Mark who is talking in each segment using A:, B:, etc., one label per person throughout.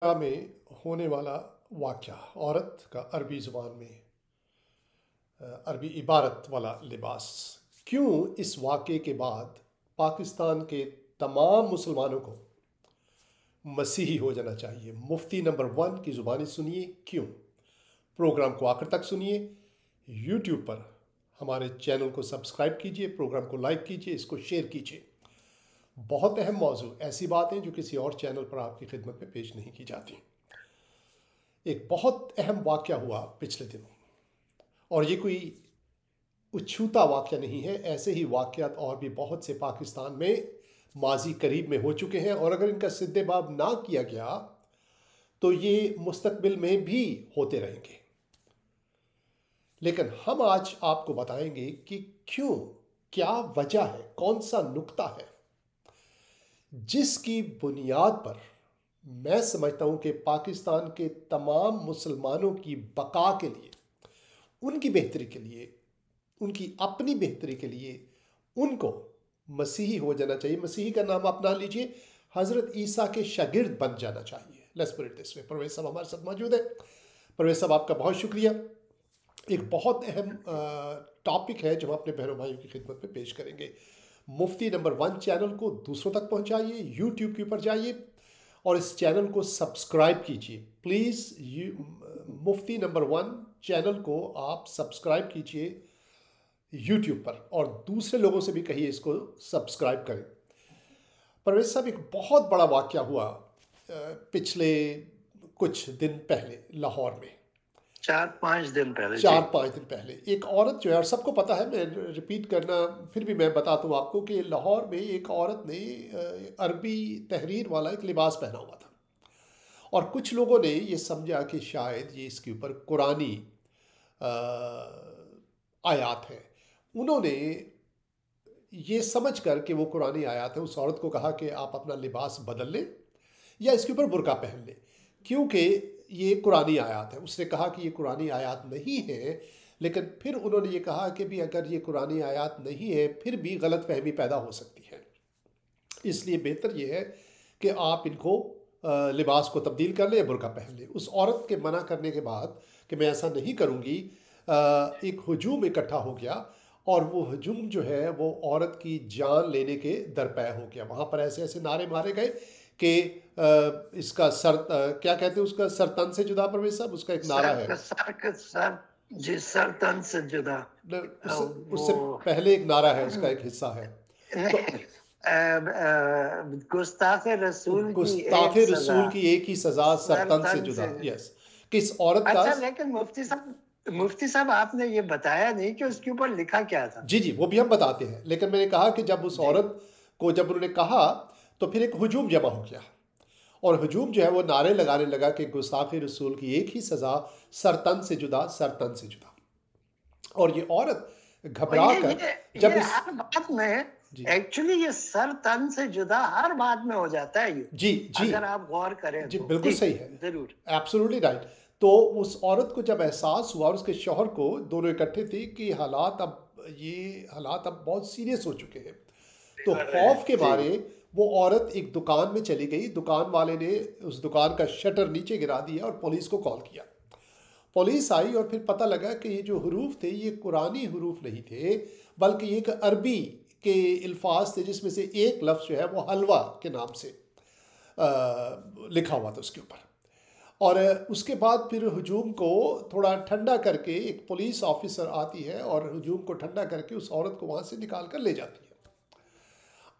A: में होने वाला वाक़या औरत का अरबी ज़ुबान में अरबी इबारत वाला लिबास। क्यों इस वाक़े के बाद पाकिस्तान के तमाम मुसलमानों को मसीही हो जाना चाहिए? मुफ्ती नंबर 1 की ज़ुबानी सुनिए क्यों। प्रोग्राम को आखिर तक सुनिए। यूट्यूब पर हमारे चैनल को सब्सक्राइब कीजिए, प्रोग्राम को लाइक कीजिए, इसको शेयर कीजिए। बहुत अहम मौजू, ऐसी बातें जो किसी और चैनल पर आपकी खिदमत में पेश नहीं की जाती। एक बहुत अहम वाक़या हुआ पिछले दिनों, और ये कोई अछूता वाक़या नहीं है। ऐसे ही वाक़यात और भी बहुत से पाकिस्तान में माजी करीब में हो चुके हैं, और अगर इनका सिद्देबाब ना किया गया तो ये मुस्तकबिल में भी होते रहेंगे। लेकिन हम आज आपको बताएंगे कि क्यों, क्या वजह है, कौन सा नुक्ता है जिसकी बुनियाद पर मैं समझता हूं कि पाकिस्तान के तमाम मुसलमानों की बका के लिए, उनकी बेहतरी के लिए, उनकी अपनी बेहतरी के लिए उनको मसीही हो जाना चाहिए। मसीही का नाम अपना लीजिए, हज़रत ईसा के शागिर्द बन जाना चाहिए। Let's put it this way. Parvez साहब हमारे साथ मौजूद है। परवेज साहब, आपका बहुत शुक्रिया। एक बहुत अहम टॉपिक है जो हम अपने बहनों भाइयों की खिदमत में पेश करेंगे। मुफ्ती नंबर 1 चैनल को दूसरों तक पहुंचाइए, यूट्यूब के ऊपर जाइए और इस चैनल को सब्सक्राइब कीजिए प्लीज़। मुफ्ती नंबर 1 चैनल को आप सब्सक्राइब कीजिए यूट्यूब पर, और दूसरे लोगों से भी कहिए इसको सब्सक्राइब करें। परवेज साहब, एक बहुत बड़ा वाक़या हुआ पिछले कुछ दिन पहले लाहौर में।
B: 4-5 दिन पहले।
A: 4-5 दिन पहले एक औरत जो है, और सबको पता है, मैं रिपीट करना फिर भी मैं बताता हूँ आपको कि लाहौर में एक औरत ने अरबी तहरीर वाला एक लिबास पहना हुआ था, और कुछ लोगों ने ये समझा कि शायद ये इसके ऊपर कुरानी आयात है। उन्होंने ये समझ कर कि वो कुरानी आयत है, उस औरत को कहा कि आप अपना लिबास बदल लें या इसके ऊपर बुर्का पहन लें, क्योंकि ये कुरानी आयत है। उसने कहा कि ये कुरानी आयत नहीं है, लेकिन फिर उन्होंने ये कहा कि भी अगर ये कुरानी आयत नहीं है फिर भी गलत फहमी पैदा हो सकती है, इसलिए बेहतर ये है कि आप इनको लिबास को तब्दील कर लें, बुर्का पहन लें। उस औरत के मना करने के बाद कि मैं ऐसा नहीं करूँगी, एक हजूम इकट्ठा हो गया, और वो हजूम जो है वो औरत की जान लेने के दरपे हो गया। वहाँ पर ऐसे ऐसे नारे मारे गए कि इसका सर, क्या कहते हैं उसका, सर तन से जुदा। परवेज साहब, उसका एक नारा है,
B: सर तन से जुदा।
A: उससे पहले एक नारा है, उसका एक हिस्सा है, तो
B: गुस्ताखे रसूल
A: गुस्ताखे रसूल की एक ही सजा, सर तन से जुदा। यस, किस औरत का।
B: अच्छा, लेकिन मुफ्ती साहब आपने ये बताया नहीं कि उसके ऊपर लिखा क्या था।
A: जी जी, वो भी हम बताते हैं, लेकिन मैंने कहा कि जब उस औरत को जब उन्होंने कहा तो फिर एक हजूम जमा हो गया, और हजूम जो है वो नारे लगाने लगा कि गुस्ताखे रसूल की एक ही सज़ा, सर तन से जुदा, सर तन से जुदा। और ये औरत घबरा कर जब
B: ये
A: इस
B: हर बात में, एक्चुअली ये सर तन से जुदा हर बात में हो जाता है ये।
A: जी जी,
B: अगर आप गौर करें
A: जी
B: तो
A: बिल्कुल सही है,
B: जरूर,
A: एब्सोल्युटली राइट। तो उस औरत को जब एहसास हुआ, और उसके शौहर को, दोनों इकट्ठे थे कि हालात अब बहुत सीरियस हो चुके हैं, तो खौफ के मारे वो औरत एक दुकान में चली गई। दुकान वाले ने उस दुकान का शटर नीचे गिरा दिया और पुलिस को कॉल किया। पुलिस आई और फिर पता लगा कि ये जो हरूफ थे ये कुरानी हरूफ नहीं थे, बल्कि एक अरबी के अल्फाज थे, जिसमें से एक लफ्ज़ जो है वो हलवा के नाम से लिखा हुआ था उसके ऊपर। और उसके बाद फिर हजूम को थोड़ा ठंडा करके एक पुलिस ऑफिसर आती है और हजूम को ठंडा करके उस औरत को वहाँ से निकाल कर ले जाती है।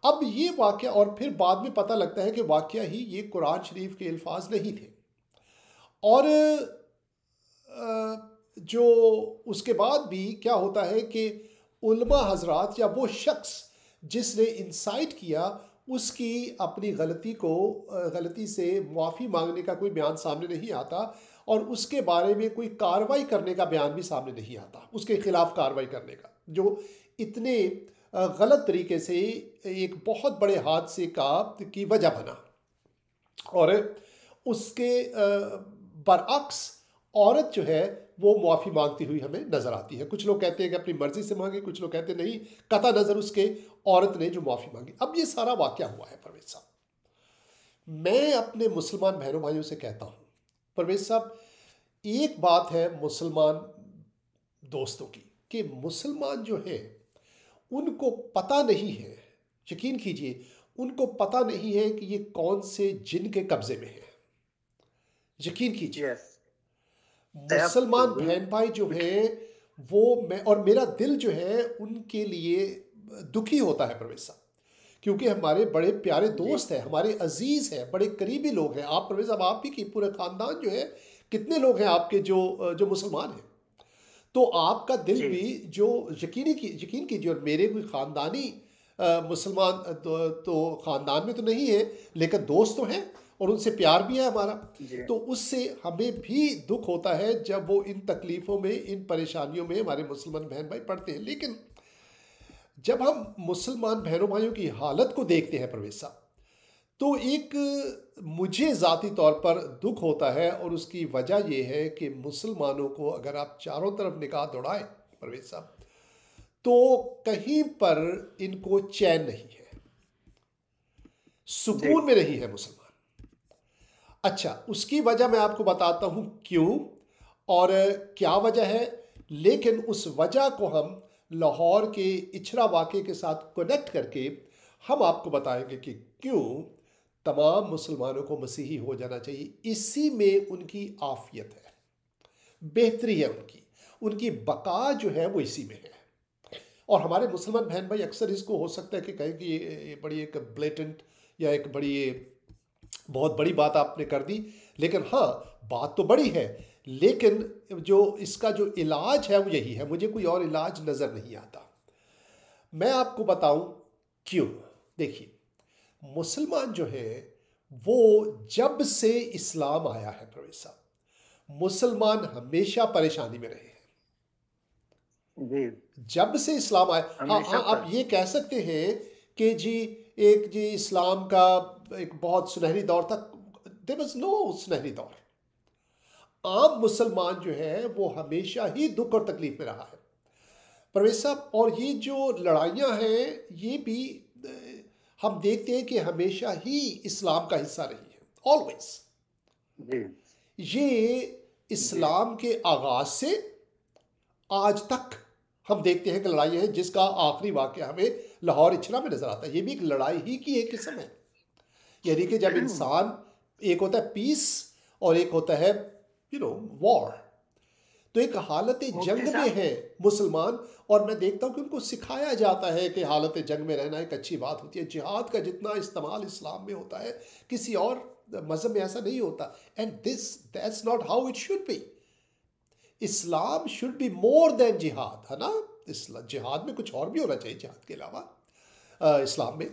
A: अब ये वाक़या, और फिर बाद में पता लगता है कि वाक़या ही ये कुरान शरीफ के अल्फाज नहीं थे। और जो उसके बाद भी क्या होता है कि उलमा हजरात या वो शख्स जिसने इंसाइट किया, उसकी अपनी गलती से माफ़ी मांगने का कोई बयान सामने नहीं आता, और उसके बारे में कोई कार्रवाई करने का बयान भी सामने नहीं आता, उसके खिलाफ कार्रवाई करने का, जो इतने गलत तरीके से एक बहुत बड़े हादसे की वजह बना। और उसके बरअक्स औरत जो है वो माफ़ी मांगती हुई हमें नज़र आती है। कुछ लोग कहते हैं कि अपनी मर्ज़ी से मांगी, कुछ लोग कहते हैं नहीं, कता नज़र उसके औरत ने जो माफ़ी मांगी। अब ये सारा वाक़या हुआ है परवेज साहब, मैं अपने मुसलमान बहनों भाइयों से कहता हूँ, परवेज साहब, एक बात है मुसलमान दोस्तों की, कि मुसलमान जो है उनको पता नहीं है, यकीन कीजिए, उनको पता नहीं है कि ये कौन से जिन के कब्जे में है। यकीन कीजिए,
B: Yes,
A: मुसलमान
B: absolutely.
A: बहन भाई जो है वो, मैं और मेरा दिल जो है उनके लिए दुखी होता है परवेज साहब, क्योंकि हमारे बड़े प्यारे
B: जी
A: दोस्त हैं, हमारे अजीज हैं, बड़े करीबी लोग हैं। आप परवेज साहब, आप ही की पूरे खानदान जो है, कितने लोग हैं आपके जो जो मुसलमान हैं, तो आपका दिल
B: जी
A: भी जो यकीन कीजिए, और मेरे कोई ख़ानदानी मुसलमान तो ख़ानदान में तो नहीं है, लेकिन दोस्त तो हैं और उनसे प्यार भी है हमारा।
B: जी
A: तो उससे हमें भी दुख होता है जब वो इन तकलीफ़ों में, इन परेशानियों में हमारे मुसलमान बहन भाई पड़ते हैं। लेकिन जब हम मुसलमान बहनों भाइयों की हालत को देखते हैं परवेज साहब, तो एक मुझे ज़ाती तौर पर दुख होता है, और उसकी वजह यह है कि मुसलमानों को अगर आप चारों तरफ निगाह दौड़ाएं परवेज साहब, तो कहीं पर इनको चैन नहीं है,
B: जी
A: सुकून में नहीं है मुसलमान। अच्छा, उसकी वजह मैं आपको बताता हूँ क्यों और क्या वजह है, लेकिन उस वजह को हम लाहौर के इछरा वाक़े के साथ कनेक्ट करके हम आपको बताएंगे कि क्यों तमाम मुसलमानों को मसीही हो जाना चाहिए। इसी में उनकी आफियत है, बेहतरी है उनकी, उनकी बका जो है वो इसी में है। और हमारे मुसलमान बहन भाई अक्सर इसको हो सकता है कि कहें कि ये बड़ी एक ब्लेटेंट या एक बड़ी बहुत बड़ी बात आपने कर दी, लेकिन हाँ, बात तो बड़ी है, लेकिन जो इसका जो इलाज है वो यही है। मुझे कोई और इलाज नज़र नहीं आता। मैं आपको बताऊं क्यों। देखिए, मुसलमान जो है वो जब से इस्लाम आया है प्रवेश साहब, मुसलमान हमेशा परेशानी में रहे हैं।
B: जी
A: जब से इस्लाम आया, हाँ
B: हमेशा
A: हाँ, आप
B: पर
A: ये कह सकते हैं कि जी इस्लाम का एक बहुत सुनहरी दौर था। देयर वाज नो सुनहरी दौर। आम मुसलमान जो है वो हमेशा ही दुख और तकलीफ में रहा है परवेज साहब। और ये जो लड़ाइयाँ हैं ये भी हम देखते हैं कि हमेशा ही इस्लाम का हिस्सा रही है, ऑलवेज।
B: जी
A: ये
B: जी
A: इस्लाम के आगाज से आज तक हम देखते हैं कि लड़ाई है, जिसका आखिरी वाक़या हमें लाहौर इछरा में नज़र आता है। ये भी एक लड़ाई ही की एक किस्म है, यानी कि जब इंसान, एक होता है पीस और एक होता है वॉर, तो एक हालत
B: मुफ्ती
A: जंग में
B: साहब
A: है मुसलमान। और मैं देखता हूँ कि उनको सिखाया जाता है कि हालत जंग में रहना एक अच्छी बात होती है। जिहाद का जितना इस्तेमाल इस्लाम में होता है किसी और मज़हब में ऐसा नहीं होता। And that's not how it should be. Islam should be more than जिहाद, है ना। जिहाद में कुछ और भी होना चाहिए जिहाद के अलावा इस्लाम में।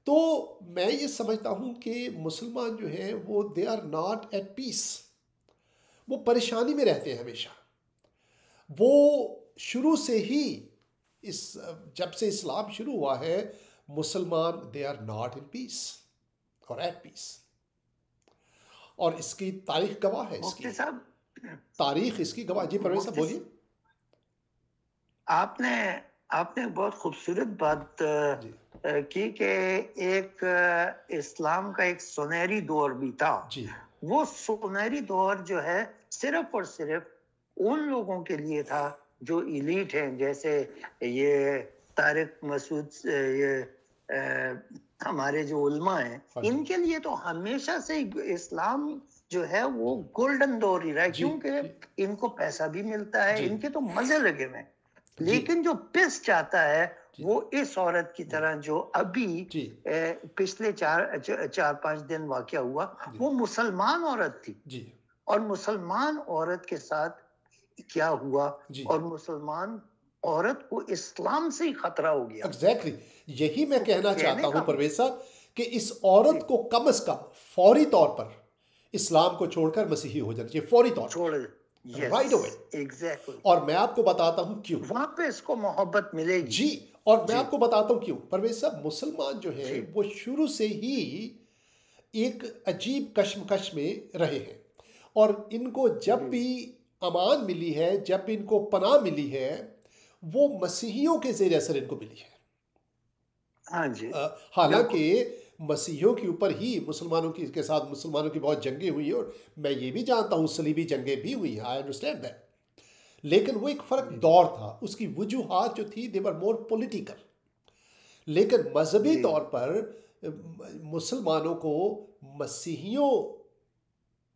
A: तो मैं ये समझता हूँ कि मुसलमान जो हैं वो they are not at peace, वो परेशानी में रहते हैं हमेशा। वो शुरू से ही इस जब से इस्लाम शुरू हुआ है, मुसलमान they are not in peace और एट पीस। और इसकी तारीख गवाह है, इसकी
B: मुफ्ती साहब
A: तारीख इसकी गवाह। जी परवेज साहब
B: मुफ्ती
A: बोलिए।
B: आपने आपने बहुत खूबसूरत बात
A: जी
B: की कि एक इस्लाम का एक सुनहरी दौर भी था।
A: जी
B: वो सुनहरी दौर जो है सिर्फ और सिर्फ उन लोगों के लिए था जो इलीट हैं, जैसे ये तारिक मसूद, ये हमारे जो उल्मा हैं,
A: हाँ जी
B: इनके लिए तो हमेशा से इस्लाम जो है वो गोल्डन दौर ही रहा है,
A: जी
B: क्योंकि इनको पैसा भी मिलता है,
A: जी
B: इनके तो मजे लगे हुए हैं।
A: जी
B: लेकिन जो पिस चाहता है
A: जी
B: वो इस औरत की
A: जी
B: तरह जो अभी
A: जी
B: पिछले चार पांच दिन वाकया हुआ,
A: जी
B: वो मुसलमान औरत थी।
A: जी
B: और मुसलमान औरत के साथ क्या हुआ,
A: जी
B: और मुसलमान औरत को इस्लाम से ही खतरा हो गया।
A: एग्जैक्टली यही मैं
B: तो
A: कहना
B: कहने
A: चाहता हूं
B: का
A: परवेज साहब कि इस
B: जी
A: औरत को कम से कम फौरी तौर पर इस्लाम को छोड़कर मसीही हो जाना चाहिए, फौरी तौर
B: छोड़,
A: पर,
B: यस
A: राइट अवे।
B: एग्जैक्टली,
A: और मैं आपको बताता हूं क्यों।
B: वहां पे इसको मोहब्बत मिलेगी।
A: जी, और मैं
B: जी
A: आपको बताता हूं क्यों। परवेज साहब, मुसलमान जो है
B: जी
A: वो शुरू से ही एक अजीब कश्मकश में रहे हैं, और इनको जब
B: जी
A: भी अमान मिली है, जब भी इनको पनाह मिली है, वो मसीहियों के ज़ेर असर इनको मिली है।
B: हाँ जी
A: हालांकि
B: बिल्कुल
A: मसीहियों के ऊपर ही मुसलमानों की के साथ मुसलमानों की बहुत जंगें हुई हैं, और मैं ये भी जानता हूँ सलीबी जंगें भी हुई हैं, आई अंडरस्टैंड दैट। लेकिन वो एक फ़र्क
B: जी
A: दौर था, उसकी वजूहात जो थी दे वर मोर पॉलिटिकल। लेकिन मजहबी
B: जी
A: तौर पर मुसलमानों को मसीहियों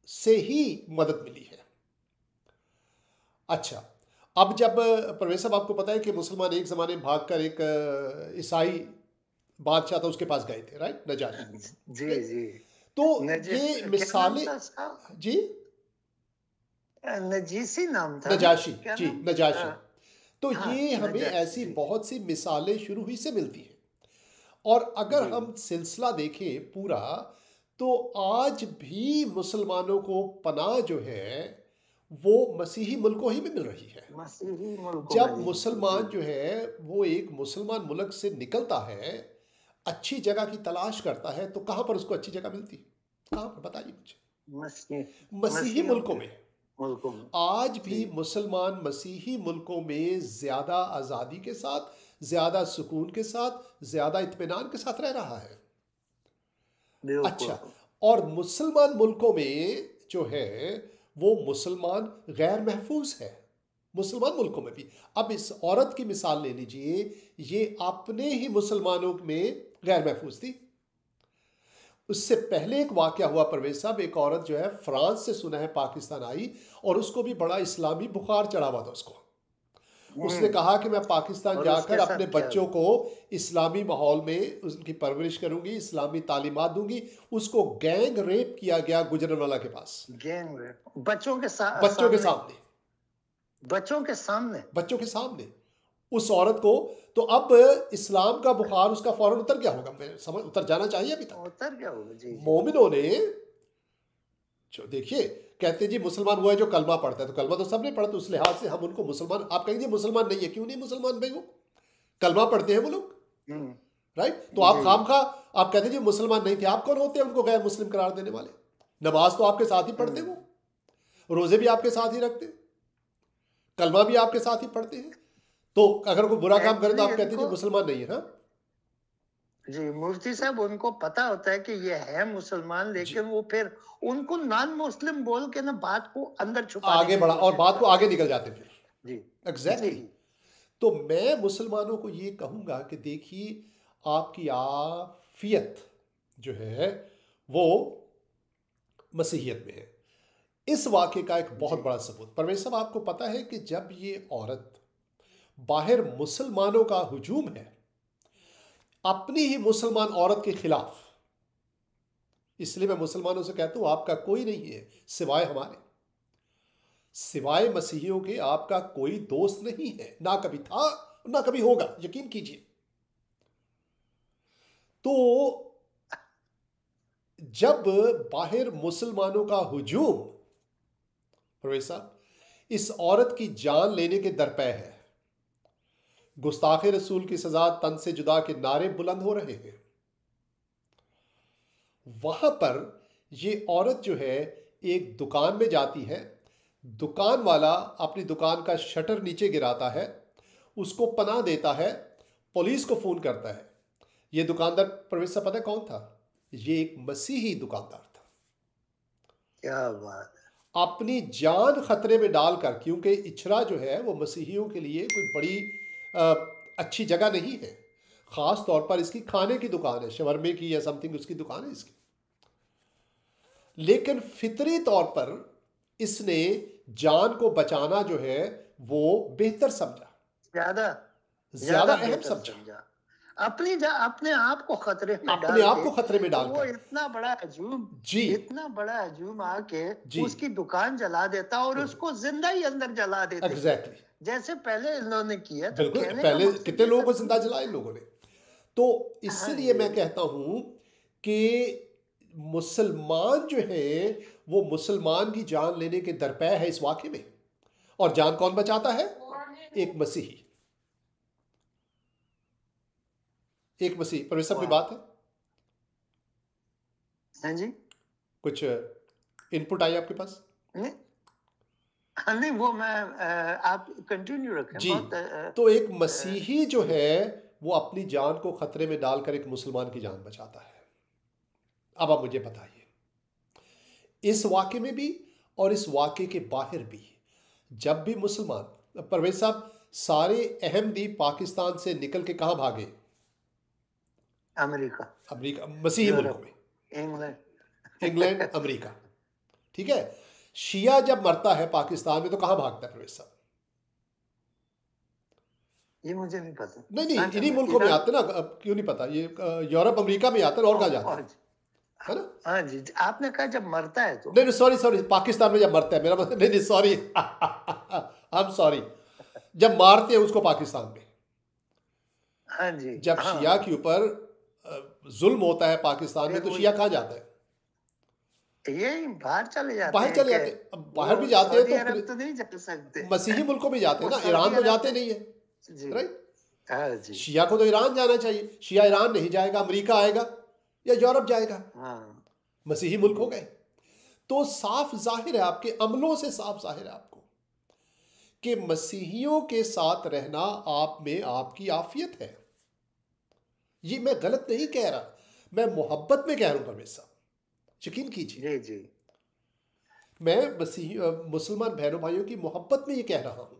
A: से ही मदद मिली है। अच्छा, अब जब परवेज साहब आपको पता है कि मुसलमान एक ज़माने में भागकर एक ईसाई बादशाह था उसके पास गए थे, राइट, नजाशी।
B: जी
A: राइट,
B: जी
A: तो
B: नजिस
A: ये
B: क्या नाम
A: मिसालें।
B: था उसका?
A: जी,
B: नजीसी नाम था ना?
A: नजाशी,
B: क्या
A: जी
B: नाम?
A: नजाशी।
B: हाँ
A: तो
B: हाँ,
A: ये हमें
B: नजाशी
A: ऐसी
B: जी।
A: बहुत सी मिसालें शुरू ही से मिलती हैं। और अगर
B: जी
A: हम सिलसिला देखें पूरा, तो आज भी मुसलमानों को पनाह जो है वो मसीही मुल्कों ही में मिल रही है।
B: मसीही मुल्कों में
A: जब
B: जी जी
A: मुसलमान जो है वो एक मुसलमान मुल्क से निकलता है, अच्छी जगह की तलाश करता है, तो कहाँ पर उसको अच्छी जगह मिलती है? कहाँ पर बताइए मुझे?
B: मसीह
A: मसीही
B: मसीहों
A: मुल्कों
B: के
A: में।
B: मुल्कों में
A: आज
B: जी।
A: भी मुसलमान मसीही मुल्कों में ज़्यादा आज़ादी के साथ, ज़्यादा सुकून के साथ, ज़्यादा इत्मीनान के साथ रह रहा है।
B: बिल्कुल।
A: अच्छा, और मुसलमान मुल्कों में जो है वो मुसलमान गैर महफूज है, मुसलमान मुल्कों में भी। अब इस औरत की मिसाल ले लीजिए, ये अपने ही मुसलमानों में गैर महफूज थी। उससे पहले एक वाक़या हुआ परवेज साहब, एक औरत जो है फ्रांस से सुना है पाकिस्तान आई, और उसको भी बड़ा इस्लामी बुखार चढ़ा हुआ था उसको। उसने
B: हम्म।
A: कहा कि मैं पाकिस्तान
B: और
A: जाकर
B: उसके
A: अपने
B: साथ क्या
A: बच्चों
B: हुआ?
A: को इस्लामी माहौल में उनकी परवरिश करूंगी, इस्लामी तालीमात दूंगी। उसको गैंग रेप किया गया गुजरनवाला के पास,
B: गैंग रेप बच्चों के
A: बच्चों के
B: सामने?
A: सामने,
B: बच्चों के सामने?
A: बच्चों के सामने उस औरत को। तो अब इस्लाम का बुखार उसका फौरन उतर गया होगा, मैं समझ, उतर जाना चाहिए अभी तक।
B: उतर क्या होगा? जी जी।
A: मोमिनों ने जो देखिए, कहते जी मुसलमान हुआ है जो कलमा पढ़ता है, तो कलमा तो सब नहीं पढ़ते, उस लिहाज से हम उनको मुसलमान, आप कहेंगे मुसलमान नहीं है, क्यों नहीं मुसलमान भाई? वो कलमा पढ़ते हैं वो लोग,
B: हम्म।
A: राइट। तो आप
B: जी
A: खामखा आप कहते जी मुसलमान नहीं थे, आप कौन होते हैं उनको गैर मुस्लिम करार देने वाले? नमाज तो आपके साथ ही पढ़ते,
B: हम्म।
A: वो रोजे भी आपके साथ ही रखते, कलमा भी आपके साथ ही पढ़ते हैं। तो अगर कोई बुरा काम करे तो
B: एक्चुअली
A: आप कहते हैं जी
B: इनको,
A: मुसलमान नहीं है। हाँ
B: जी मुफ्ती साहब, उनको पता होता है कि ये है मुसलमान,
A: जी,
B: लेकिन वो फिर उनको नॉन मुस्लिम बोल के ना बात को अंदर छुपाने
A: आगे
B: की
A: बढ़ा और
B: कोशिश
A: बात को
B: करते
A: आगे
B: हैं।
A: निकल जाते फिर।
B: जी जी।
A: Exactly exactly. तो मैं मुसलमानों को ये कहूंगा कि देखिए, आपकी आफियत जो है वो मसीहियत में है। इस वाक्य का एक
B: जी
A: बहुत बड़ा सबूत, परवेज साहब आपको पता है कि जब ये औरत बाहर मुसलमानों का हुजूम है अपनी ही मुसलमान औरत के खिलाफ, इसलिए मैं मुसलमानों से कहता हूं आपका कोई नहीं है सिवाय हमारे, सिवाय मसीहियों के आपका कोई दोस्त नहीं है, ना कभी था ना कभी होगा, यकीन कीजिए। तो जब बाहर मुसलमानों का हुजूम, परवेज साहब, इस औरत की जान लेने के दरपे है, गुस्ताखे रसूल की सजा, तन से जुदा के नारे बुलंद हो रहे हैं, वहां पर ये औरत जो है एक दुकान में जाती है, दुकान वाला अपनी दुकान का शटर नीचे गिराता है, उसको पनाह देता है, पुलिस को फोन करता है। ये दुकानदार परवेज साहब पता है कौन था? ये एक मसीही दुकानदार था।
B: क्या बात
A: अपनी जान खतरे में डालकर, क्योंकि इचरा जो है वो मसीहियों के लिए कोई बड़ी अ, अच्छी जगह नहीं है, ख़ास तौर पर इसकी खाने की दुकान है, शवरमे की या समथिंग उसकी दुकान है इसकी। लेकिन फितरी तौर पर इसने जान को बचाना जो है वो बेहतर समझा,
B: ज्यादा
A: ज़्यादा
B: ज्यादा
A: अहम
B: बेहतर
A: समझा,
B: समझा। अपने आप को खतरे में
A: अपने
B: डाल
A: आप
B: के
A: को खतरे में
B: वो
A: डालकर। जी,
B: इतना बड़ा हजूम आके
A: जी,
B: उसकी दुकान जला देता और उसको जिंदा ही अंदर जला देते थे,
A: एग्जैक्टली,
B: जैसे पहले इन्होंने किया। तो
A: बिल्कुल।
B: कहने का
A: पहले
B: मकसद
A: कितने
B: ये
A: लोगों
B: था
A: को
B: कि
A: जिंदा जलाए इन लोगों ने। तो
B: हाँ
A: इसलिए
B: जी।
A: मैं कहता हूं कि मुसलमान जो है वो मुसलमान की जान लेने के दरपे है इस वाक़े में। और जान कौन बचाता है? एक मसीही, एक मसीही। पर सब कोई
B: वाह।
A: बात है,
B: हाँ जी।
A: कुछ इनपुट आई आपके पास?
B: नहीं, हाँ नहीं, वो मैं आप कंटिन्यू रखें।
A: जी,
B: बहुत
A: तो एक मसीही जो
B: जी
A: है वो अपनी जान को खतरे में डालकर एक मुसलमान की जान बचाता है। अब आप मुझे बताइए, इस वाक़े में भी और इस वाक़े के बाहर भी, जब भी मुसलमान, परवेज साहब, सारे अहमदी पाकिस्तान से निकल के कहाँ भागे?
B: अमेरिका,
A: अमेरिका, मसीही मुल्कों
B: यूरोप,
A: में,
B: इंग्लैंड।
A: England, America. ठीक है, शिया जब मरता है पाकिस्तान में तो कहाँ भागता है परवेज साहब?
B: ये मुझे नहीं पता।
A: नहीं नहीं,
B: अच्छा,
A: इन्हीं मुल्कों में
B: ईरान।
A: आते ना, अब क्यों नहीं पता? ये यूरोप, अमेरिका में आते हैं, और कहाँ जाते हैं, है ना?
B: हाँ जी, आपने कहा जब मरता है तो।
A: नहीं नहीं, सॉरी सॉरी, पाकिस्तान में जब मरता है, मेरा मतलब, नहीं नहीं, सॉरी, आई एम सॉरी, जब मारते हैं उसको पाकिस्तान में,
B: हाँ जी,
A: जब
B: हाँ
A: शिया के ऊपर जुल्म होता है पाकिस्तान में,
B: फिर
A: तो
B: वो
A: शिया कहाँ जाता है?
B: ये बाहर चले जाते
A: बाहर
B: हैं
A: चले
B: कि
A: जाते हैं। अब
B: वो
A: बाहर भी जाते हैं
B: सऊदी
A: तो
B: अरब तो नहीं जा सकते।
A: मसीही मुल्कों में जाते हैं
B: वो
A: ना, ईरान
B: सऊदी
A: तो
B: अरब
A: जाते
B: से
A: नहीं है,
B: जी,
A: राइट?
B: हाँ जी,
A: शिया को तो ईरान जाना चाहिए, शिया ईरान नहीं जाएगा, अमेरिका आएगा या यूरोप जाएगा,
B: हाँ
A: मसीही मुल्क हो गए। तो साफ जाहिर है, आपके अमलों से साफ जाहिर है आपको कि मसीहियों के साथ रहना आप में आपकी आफियत है। ये मैं गलत नहीं कह रहा, मैं मोहब्बत में कह रहा हूं परवेज साहब, यकीन कीजिए।
B: जी जी,
A: मैं मुसलमान बहनों भाइयों की मोहब्बत में ये कह रहा हूं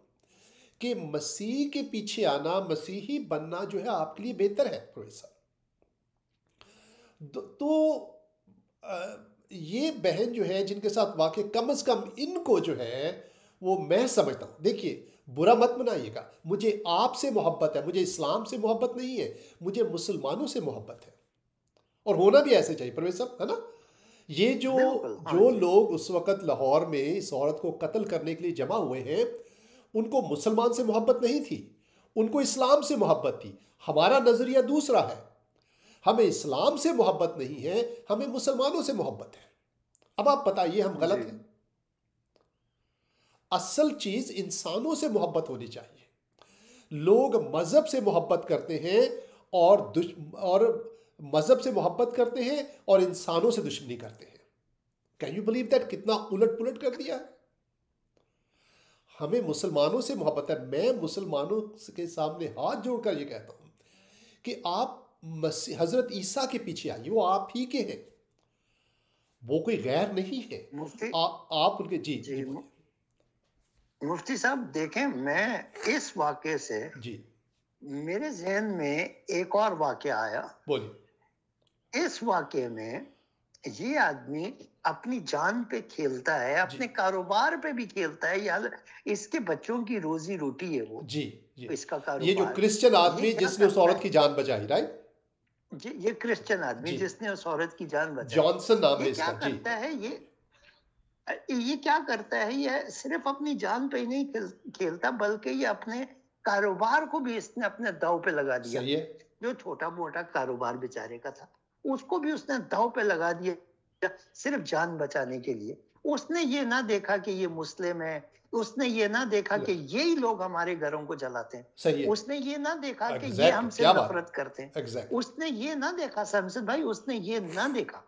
A: कि मसीह के पीछे आना, मसीही बनना जो है आपके लिए बेहतर है परवेज साहब। तो ये बहन जो है जिनके साथ वाकई, कम से कम इनको जो है वो मैं समझता हूँ, देखिए बुरा मत मनाइएगा, मुझे आपसे मोहब्बत है, मुझे इस्लाम से मोहब्बत नहीं है, मुझे मुसलमानों से मोहब्बत है, और होना भी ऐसे चाहिए परवेज साहब, है ना? ये जो
B: बिल्कुल, हाँ
A: जो
B: जी,
A: लोग उस वक़्त लाहौर में इस औरत को कत्ल करने के लिए जमा हुए हैं, उनको मुसलमान से मोहब्बत नहीं थी, उनको इस्लाम से मोहब्बत थी। हमारा नज़रिया दूसरा है, हमें इस्लाम से मोहब्बत नहीं है, हमें मुसलमानों से मोहब्बत है। अब आप बताइए, हम गलत
B: जी
A: हैं? असल चीज़ इंसानों से मोहब्बत होनी चाहिए। लोग मज़हब से मोहब्बत करते हैं और मज़हब से मोहब्बत करते हैं और इंसानों से दुश्मनी करते हैं। Can you believe that? कितना उलट पुलट कर दिया है। हमें मुसलमानों से मोहब्बत है। मैं मुसलमानों के सामने हाथ जोड़कर ये कहता हूँ कि आप हज़रत ईसा के पीछे आइए, वो आप ही के हैं, वो कोई गैर नहीं है।
B: मुफ्ती
A: आप उनके, जी जी
B: जी,
A: बोलिए।
B: मुफ्ती साहब देखें, मैं इस वाक़े से
A: जी
B: मेरे ज़हन में एक और वाक़या आया।
A: बोलिए।
B: इस वाक़े में ये आदमी अपनी जान पे खेलता है, अपने
A: जी
B: कारोबार पे भी खेलता है, यार इसके बच्चों की रोजी रोटी है वो,
A: जी जी,
B: इसका
A: ये जो
B: कारोबार।
A: क्रिश्चियन
B: ये
A: आदमी
B: क्या
A: जिसने उस
B: करता
A: औरत
B: है,
A: की जान बचाई, राइट?
B: ये क्रिश्चियन आदमी
A: जी,
B: जिसने उस औरत की जान बचाई,
A: जॉनसन नाम है
B: ये क्या
A: इसका। जी
B: करता है, ये क्या करता है, ये सिर्फ अपनी जान पे ही नहीं खेलता, बल्कि ये अपने कारोबार को भी इसने अपने दांव पे लगा दिया।
A: सही है।
B: जो छोटा मोटा कारोबार बेचारे का था, उसको भी उसने दांव पे लगा दिया, सिर्फ जान बचाने के लिए। उसने ये ना देखा कि ये मुस्लिम है, उसने ये ना देखा कि यही लोग हमारे घरों को जलाते हैं,
A: सही है,
B: उसने ये ना देखा कि ये
A: एग्जैक्टली,
B: हमसे
A: क्या बात
B: नफरत करते हैं,
A: एग्जैक्टली,
B: उसने ये ना देखा, शमशद भाई, उसने ये ना देखा,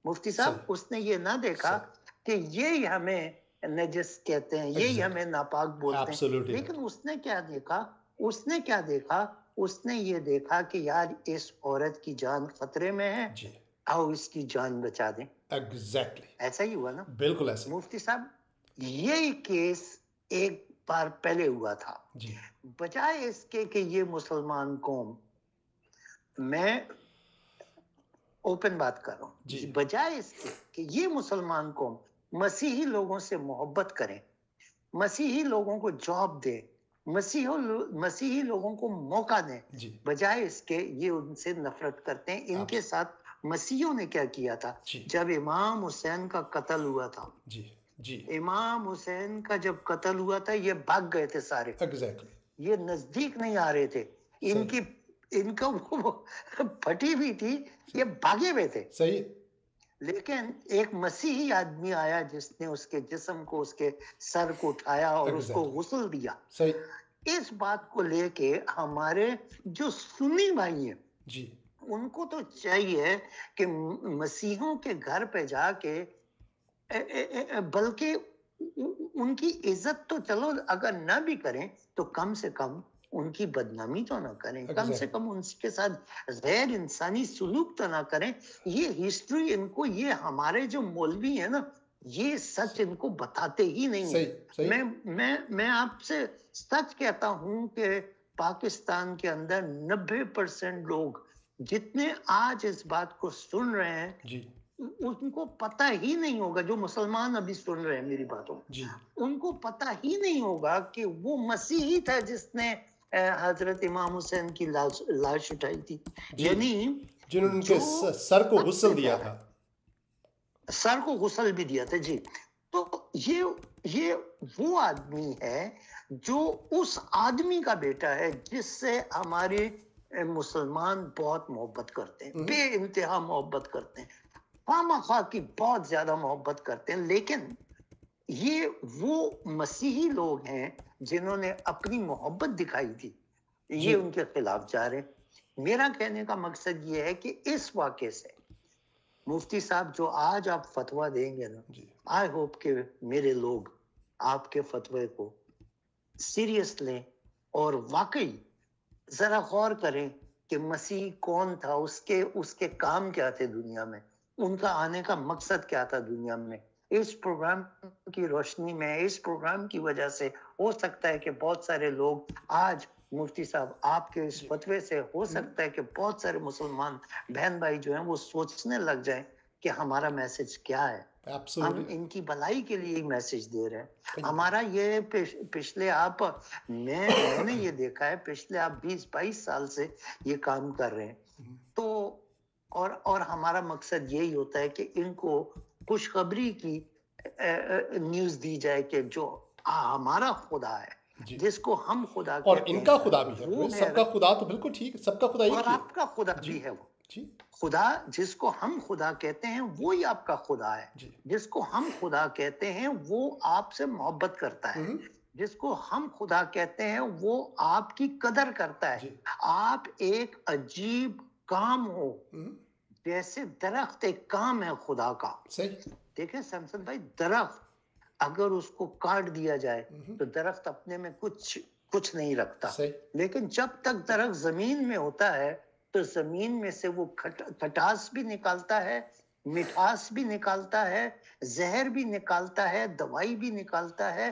B: मुफ्ती साहब,
A: सही
B: उसने ये ना देखा कि ये हमें नजस कहते हैं, यही हमें नापाक बोलते हैं।
A: एब्सोल्युटली
B: लेकिन
A: राइट।
B: उसने क्या देखा, उसने क्या देखा, उसने ये देखा कि यार इस औरत की जान खतरे में है,
A: जी
B: आओ इसकी जान बचा दें।
A: एग्जैक्टली,
B: ऐसा ही हुआ ना
A: बिल्कुल ऐसे।
B: मुफ्ती साहब? ये केस एक बार पहले हुआ था।
A: जी
B: बजाय इसके कि ये मुसलमान कौम, मैं ओपन बात कर रहा
A: जी
B: हूँ, बजाय इसके कि ये मुसलमान कौम मसीही लोगों से मोहब्बत करें, मसीही लोगों को जॉब दे, मसीही लोगों को मौका दें,
A: जी
B: बजाय इसके ये उनसे नफरत करते हैं। इनके साथ मसीहियों ने क्या किया था?
A: जी
B: जब इमाम हुसैन का कत्ल हुआ था,
A: जी जी
B: इमाम हुसैन का जब कत्ल हुआ था, ये भाग गए थे सारे,
A: एग्जैक्टली,
B: ये नजदीक नहीं आ रहे थे। इनकी इनका वो फटी भी थी, ये भागे हुए थे।
A: सही है,
B: लेकिन एक मसीही आदमी आया जिसने उसके जिस्म को, उसके सर को उठाया और उसको गुस्ल दिया।
A: सही,
B: इस बात को लेके हमारे जो सुन्नी भाई हैं,
A: जी
B: उनको तो चाहिए कि मसीहों के घर पे जाके बल्कि उनकी इज्जत तो चलो अगर ना भी करें तो कम से कम उनकी बदनामी तो ना करें, कम से
A: एग्जैक्टली
B: कम उनके साथ गैर इंसानी सुलूक तो ना करें। ये हिस्ट्री इनको, ये हमारे जो मौलवी है ना, ये सच इनको बताते ही नहीं
A: सही
B: है।
A: सही
B: मैं आपसे सच कहता हूं कि पाकिस्तान के अंदर 90% लोग जितने आज इस बात को सुन रहे हैं,
A: जी
B: उनको पता ही नहीं होगा, जो मुसलमान अभी सुन रहे हैं मेरी बातों,
A: जी
B: उनको पता ही नहीं होगा कि वो मसीही था जिसने हजरत इमाम हुसैन की लाश उठाई थी।
A: जी
B: यानी
A: जिन्होंने उनके
B: जो
A: सर को
B: सबसे
A: गुस्ल दिया
B: प्यारा,
A: था।
B: सर को गुस्ल भी दिया था जी। तो ये वो आदमी है जो उस आदमी का बेटा है जिससे हमारे मुसलमान बहुत मोहब्बत करते हैं, बे इंतहा मोहब्बत करते हैं, खामखा की बहुत ज्यादा मोहब्बत करते हैं। लेकिन ये वो मसीही लोग हैं जिन्होंने अपनी मोहब्बत दिखाई थी,
A: जी
B: ये उनके खिलाफ जा रहे हैं। मेरा कहने का मकसद ये है कि इस वाक़े से मुफ्ती साहब जो आज आप फतवा देंगे ना,
A: जी
B: आई होप कि मेरे लोग आपके फतवे को सीरियस लें और वाकई जरा गौर करें कि मसीह कौन था, उसके उसके काम क्या थे दुनिया में, उनका आने का मकसद क्या था दुनिया में। इस प्रोग्राम की रोशनी में, इस प्रोग्राम की वजह से हो सकता है कि बहुत सारे लोग आज, मुफ्ती साहब आपके इस
A: जी
B: फतवे से हो सकता है कि बहुत सारे मुसलमान बहन भाई जो हैं वो सोचने लग जाएं कि हमारा मैसेज क्या है, हम
A: एब्सोल्युटली
B: इनकी भलाई के लिए मैसेज दे रहे हैं।
A: बिल्कुल
B: हमारा ये पिछले आप मैंने ये देखा है, पिछले आप 20-22 साल से ये काम कर रहे हैं। तो और हमारा मकसद यही होता है कि इनको खुशखबरी की न्यूज़ दी जाए कि जो हमारा खुदा है,
A: जी
B: जिसको हम खुदा
A: और
B: कहते
A: इनका
B: हैं,
A: खुदा भी है,
B: वो है,
A: सबका खुदा तो बिल्कुल ठीक है, सबका खुदा एक
B: और
A: ही है।
B: आपका खुदा
A: जी
B: भी है। वो
A: जी
B: खुदा जिसको हम खुदा कहते हैं वो ही आपका खुदा है।
A: जी
B: जिसको हम खुदा कहते हैं वो आपसे मोहब्बत करता है। जिसको हम खुदा कहते हैं वो आपकी कदर करता है।
A: जी
B: आप एक अजीब काम हो,
A: हम्म,
B: जैसे दरख्त एक काम है खुदा का।
A: सही
B: देखें शमसद भाई, दरख्त अगर उसको काट दिया जाए तो दरख्त अपने में कुछ नहीं रखता,
A: सही
B: लेकिन जब तक दरख्त जमीन में होता है तो जमीन में से वो खटास भी निकालता है, मिठास भी निकालता है, जहर भी निकालता है, दवाई भी निकालता है।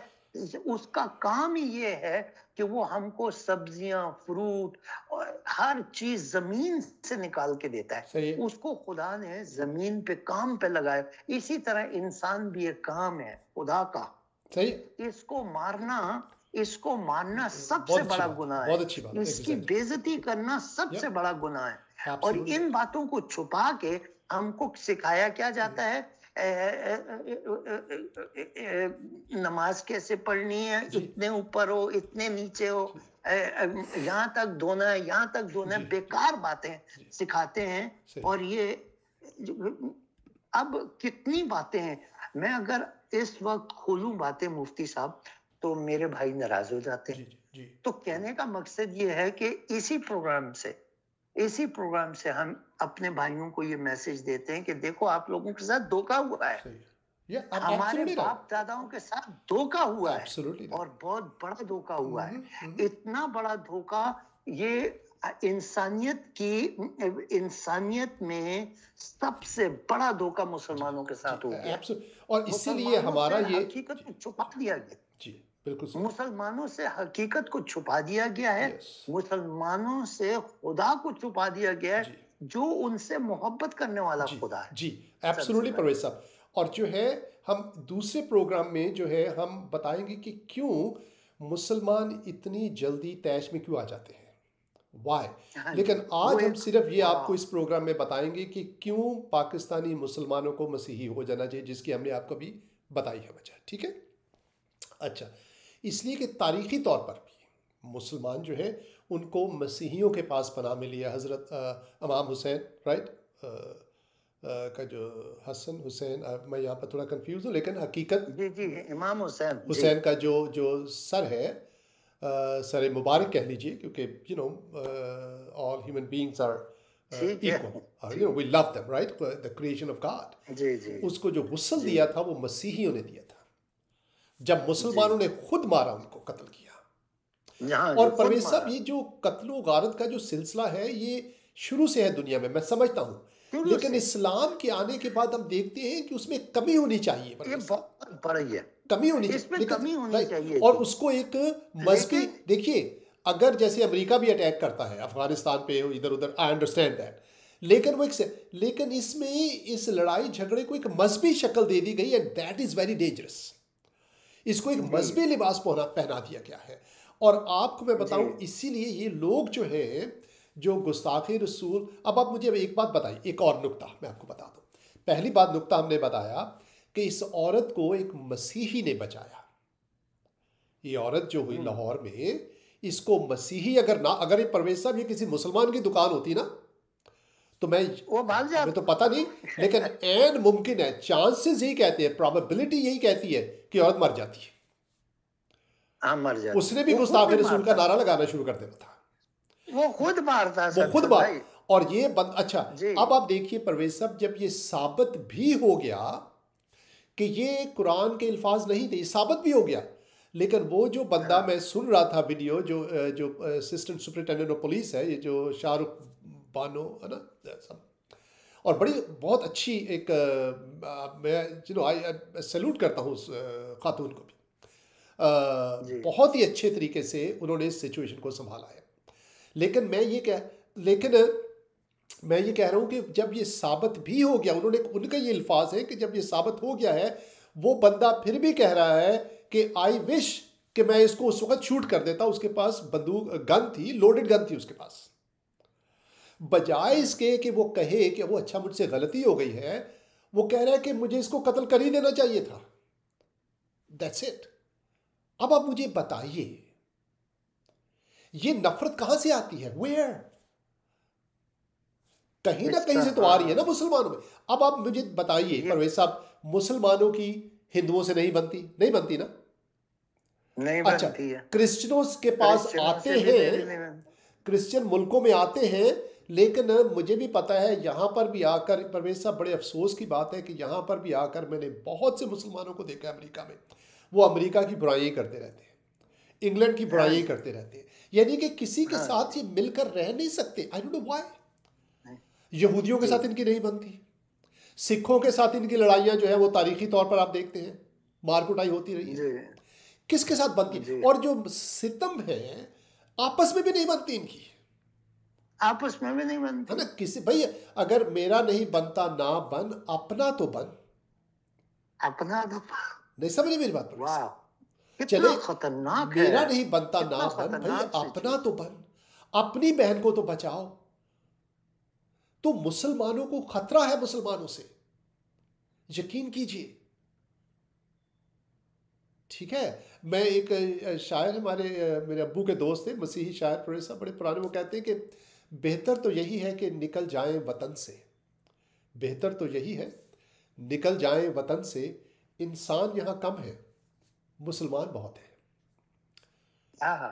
B: उसका काम ही ये है कि वो हमको सब्जियां, फ्रूट और हर चीज जमीन से निकाल के देता है।
A: सही है
B: उसको खुदा ने जमीन पे काम पे लगाया। इसी तरह इंसान भी एक काम है खुदा का।
A: सही
B: इसको मारना सबसे
A: बहुत अच्छी
B: बड़ा
A: बात
B: गुनाह है।
A: बहुत अच्छी बात
B: इसकी
A: एग्जैक्टली
B: बेइज्जती करना सबसे
A: यप
B: बड़ा गुनाह है। और
A: एब्सोल्युटली
B: इन बातों को छुपा के हमको सिखाया क्या जाता है, नमाज कैसे पढ़नी है,
A: जी
B: इतने ऊपर हो, इतने नीचे हो, यहाँ तक धोना है, यहाँ तक धोना है,
A: जी
B: बेकार बातें
A: जी
B: सिखाते हैं।
A: सही
B: और ये अब कितनी बातें हैं, मैं अगर इस वक्त खोलूं बातें मुफ्ती साहब तो मेरे भाई नाराज हो जाते
A: जी
B: हैं।
A: जी जी
B: तो कहने का मकसद ये है कि इसी प्रोग्राम से हम अपने भाइयों को ये मैसेज देते हैं कि देखो आप लोगों के साथ धोखा हुआ है,
A: सही है आप
B: हमारे
A: एब्सोल्युटली राइट
B: बाप दादाओं के साथ धोखा हुआ है,
A: एब्सोल्युटली राइट
B: और बहुत बड़ा धोखा हुआ है। इतना बड़ा धोखा, ये इंसानियत में सबसे बड़ा धोखा
A: जी
B: मुसलमानों के
A: जी
B: साथ हो गया।
A: और इसीलिए
B: मुसलमानों
A: हमारा
B: से
A: ये
B: हकीकत को छुपा दिया गया।
A: जी बिल्कुल सही
B: मुसलमानों से हकीकत को छुपा दिया गया है।
A: यस
B: मुसलमानों से खुदा को छुपा दिया गया
A: जी
B: है, जो उनसे मोहब्बत करने वाला
A: जी
B: खुदा है।
A: जी
B: शमसद
A: एब्सोल्युटली
B: भाई,
A: परवेज साहब। और जो है हम दूसरे प्रोग्राम में जो है हम बताएंगे कि क्यों मुसलमान इतनी जल्दी तैश में क्यों आ जाते हैं, वाई।
B: हाँ जी,
A: लेकिन
B: वो
A: आज हम
B: एक
A: सिर्फ ये आपको
B: वाह,
A: इस प्रोग्राम में बताएंगे कि क्यों पाकिस्तानी मुसलमानों को मसीही हो जाना चाहिए, जिसकी हमने आपको भी बताई है वजह, ठीक है। अच्छा, इसलिए कि तारीख़ी तौर पर भी मुसलमान जो है उनको मसीहियों के पास पनाह मिली है। हज़रत इमाम हुसैन राइट का जो हसन हुसैन, मैं यहाँ पर थोड़ा कंफ्यूज हूँ, लेकिन हकीकत
B: जी जी, इमाम हुसैन जी,
A: हुसैन का जो जो सर है, सर मुबारक कह लीजिए, क्योंकि you know all human beings are
B: ठीक है
A: इक्वल,
B: जी,
A: you know we love them right, the creation of god.
B: जी जी
A: उसको जो गुस्ल
B: जी
A: दिया था वो मसीहियों ने दिया था, जब
B: जी
A: मुसलमानों ने खुद मारा, उनको कत्ल किया।
B: हाँ जी,
A: और
B: खुद
A: परवेज साहब,
B: मारा
A: ये जो कत्लो गारत का जो सिलसिला है, ये शुरू से है दुनिया में, मैं समझता हूँ।
B: शुरू
A: लेकिन
B: से।
A: इस्लाम के आने के बाद हम देखते हैं कि उसमें कमी होनी चाहिए
B: ये
A: परवेज साहब,
B: बहुत बड़ी है,
A: कमी होनी चाहिए,
B: इसमें
A: लेकिन
B: कमी होनी
A: राइट।
B: चाहिए
A: और
B: थी।
A: उसको एक मजहबी,
B: लेकिन
A: देखिए, अगर जैसे अमेरिका भी अटैक करता है अफगानिस्तान पे इधर उधर, आई अंडरस्टैंड दैट, लेकिन वो एक, लेकिन इसमें इस लड़ाई झगड़े को एक मजहबी शक्ल दे दी गई, and that is very dangerous. इसको एक
B: जी
A: मजहबी लिबास पहना दिया गया है। और आपको मैं
B: जी
A: बताऊं, इसीलिए ये लोग जो हैं, जो गुस्ताखी रसूल, अब आप मुझे एक बात बताइए, एक और नुक्ता मैं आपको बता दूं। पहली बात, नुक्ता हमने बताया कि इस औरत को एक मसीही ने बचाया। ये औरत जो हुई लाहौर में, इसको मसीही, अगर ये परवेज साहब, ये किसी मुसलमान की दुकान होती ना, तो मैं,
B: वो भाग
A: हमें तो
B: जाता।
A: पता नहीं, लेकिन एन मुमकिन है, चांसेस यही कहते हैं, प्रोबेबिलिटी यही कहती है कि औरत मर जाती है।
B: हाँ, मर जाती,
A: उसने भी
B: वो खुद
A: गुस्ताख
B: भी
A: रसूल का
B: मारता,
A: नारा लगाना शुरू कर देना था,
B: वो खुद मारता
A: वो खुद
B: शमशद
A: बात।
B: भाई।
A: और ये बंद, अच्छा,
B: जी
A: अब आप देखिए परवेज साहब, जब ये साबित भी हो गया कि ये कुरान के अल्फाज नहीं थे, ये साबित भी हो गया, लेकिन वो जो बंदा,
B: हाँ
A: मैं सुन रहा था वीडियो, जो असिस्टेंट सुपरिटेंडेंट ऑफ पुलिस है, ये जो शाहरुख बानो है ना, सब, और बड़ी बहुत अच्छी एक, मैं आई सैल्यूट करता हूँ उस खातून को भी।
B: जी
A: बहुत ही अच्छे तरीके से उन्होंने इस सिचुएशन को संभाला है। लेकिन लेकिन मैं ये कह रहा हूँ कि जब ये साबित भी हो गया, उनका ये अल्फाज है कि जब ये साबित हो गया है, वो बंदा फिर भी कह रहा है कि आई विश कि मैं इसको उस वक्त शूट कर देता। उसके पास बंदूक, गन थी, लोडेड गन थी उसके पास। बजाय इसके कि वो कहे कि वो अच्छा, मुझसे गलती हो गई है, वो कह रहा है कि मुझे इसको कत्ल कर ही देना चाहिए था। That's it. अब आप मुझे बताइए, ये नफरत कहां से आती है? वेयर? कहीं ना
B: इस
A: कहीं से तो आ रही है ना
B: तरह
A: मुसलमानों में। अब आप मुझे बताइए
B: ये
A: परवेज साहब, मुसलमानों की हिंदुओं से नहीं बनती ना?
B: नहीं
A: अच्छा,
B: बनती है,
A: क्रिश्चियनों के पास
B: क्रिश्चियनों
A: आते
B: से भी
A: हैं,
B: मेरी नहीं बनती।
A: क्रिश्चियन मुल्कों में आते हैं, लेकिन मुझे भी पता है यहाँ पर भी आकर, परवेज साहब, बड़े अफसोस की बात है कि यहाँ पर भी आकर मैंने बहुत से मुसलमानों को देखा है अमेरिका में, वो अमेरिका की बुराई करते रहते हैं, इंग्लैंड की
B: हाँ
A: बुराई
B: जी,
A: करते रहते हैं, यानी कि किसी के
B: हाँ
A: साथ
B: जी,
A: ये मिलकर रह नहीं सकते। I don't know why.
B: नहीं,
A: यहूदियों के
B: जी
A: साथ इनकी नहीं बनती, सिखों के साथ इनकी लड़ाइयाँ जो है वो तारीखी तौर पर आप देखते हैं, मार कुटाई होती रही है।
B: जी
A: किसके साथ बनती?
B: जी,
A: और जो सितम है, आपस में भी नहीं बनती इनकी,
B: आपस में भी नहीं
A: है ना?
B: बनती।
A: किसी भाई, अगर मेरा नहीं बनता ना बन, अपना तो बन।
B: अपना तो,
A: नहीं समझे मेरी बात परवेज
B: वाह,
A: साहब?
B: कितना
A: चले,
B: खतरनाक है,
A: मेरा नहीं बनता ना
B: कितना
A: बन, भाई
B: खतरनाक
A: अपना तो
B: सिचुएशन।
A: बन, अपनी बहन को तो बचाओ। तो मुसलमानों को खतरा है मुसलमानों से, यकीन कीजिए। ठीक है। मैं एक शायर, मेरे अब्बू के दोस्त थे, मसीही शायर, प्रोफेसर, बड़े पुराने, वो कहते हैं कि बेहतर तो यही है कि निकल जाएं वतन से, बेहतर तो यही है निकल जाएं वतन से, इंसान यहाँ कम है, मुसलमान बहुत
B: हाँ,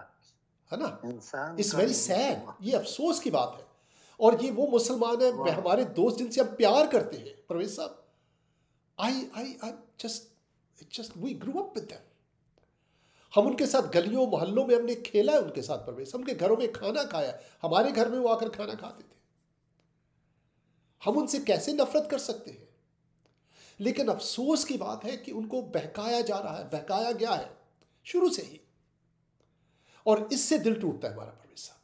A: है ना?
B: इंसान
A: इट्स
B: का
A: वेरी सैड,
B: मुसलमान,
A: ये अफसोस की बात है। और ये वो मुसलमान है,
B: वाह,
A: हमारे दोस्त जिनसे हम प्यार करते हैं परवेज साहब। I just we grew up with them. हम उनके साथ गलियों मोहल्लों में हमने खेला है, उनके साथ परवेज, उनके घरों में खाना खाया, हमारे घर में वो आकर खाना खाते थे। हम उनसे कैसे नफरत कर सकते हैं? लेकिन अफसोस की बात है कि उनको बहकाया जा रहा है, बहकाया गया है शुरू से ही, और इससे दिल टूटता है हमारा परवेज साहब।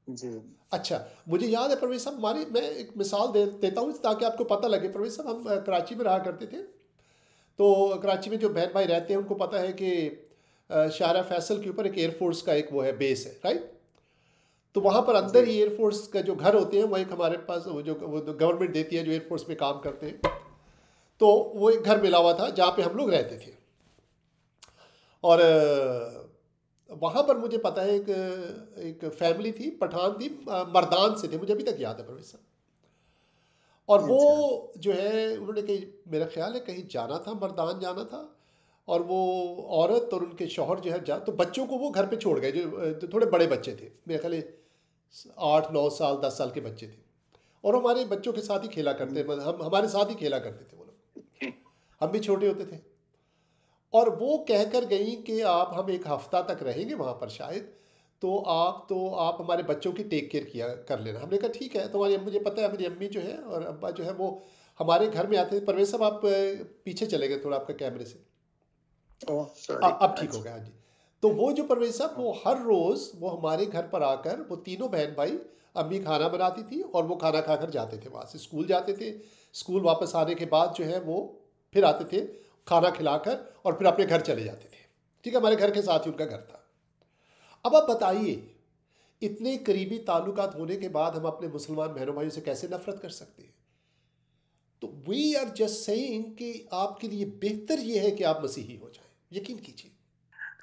B: जी
A: अच्छा, मुझे याद है परवेज साहब, मैं एक मिसाल देता हूँ ताकि आपको पता लगे। परवेज साहब, हम कराची में रहा करते थे, तो कराची में जो बहन भाई रहते हैं उनको पता है कि शारा फैसल के ऊपर एक एयरफोर्स का एक वो है, बेस है, राइट? तो वहाँ पर
B: जी
A: अंदर ही एयरफोर्स का जो घर होते हैं, वो एक हमारे पास वो गवर्नमेंट देती है जो एयरफोर्स में काम करते हैं, तो वो एक घर मिला हुआ था जहाँ पे हम लोग रहते थे। और वहाँ पर मुझे पता है एक फैमिली थी, पठान थी, मर्दान से थे, मुझे अभी तक याद है परवेज साहब। और वो
B: अच्छा,
A: जो है, उन्होंने कहीं, मेरा ख्याल है कहीं जाना था, मर्दान जाना था, और वो औरत और उनके शौहर जो है तो बच्चों को वो घर पे छोड़ गए, जो थोड़े बड़े बच्चे थे, मेरे ख्याल है 8 9 साल 10 साल के बच्चे थे, और हमारे बच्चों के साथ ही खेला करते, हम हमारे साथ ही खेला करते थे वो लोग, हम भी छोटे होते थे। और वो कहकर गई कि आप हम एक हफ्ता तक रहेंगे वहाँ पर शायद, तो आप हमारे बच्चों की टेक केयर किया कर लेना। हमने कहा ठीक है। तो हमारी मुझे पता है मेरी अम्मी जो है और अब्बा जो है वो हमारे घर में आते थे। परवेज साहब आप पीछे चले गए थोड़ा आपका कैमरे से।
B: Oh sorry.
A: अब ठीक हो गया, हाँ जी। तो वो जो परवेज साहब वो हर रोज़ वो हमारे घर पर आकर वो तीनों बहन भाई, अम्मी खाना बनाती थी और वो खाना खाकर जाते थे, वहाँ से स्कूल जाते थे। स्कूल वापस आने के बाद जो है वो फिर आते थे खाना खिलाकर और फिर अपने घर चले जाते थे। ठीक है, हमारे घर के साथ ही उनका घर था। अब आप बताइए, इतने करीबी ताल्लुकात होने के बाद हम अपने मुसलमान बहनों भाइयों से कैसे नफरत कर सकते हैं? तो वी आर जस्ट सेइंग कि आपके लिए बेहतर ये है कि आप मसीही हो जाएं, यकीन कीजिए।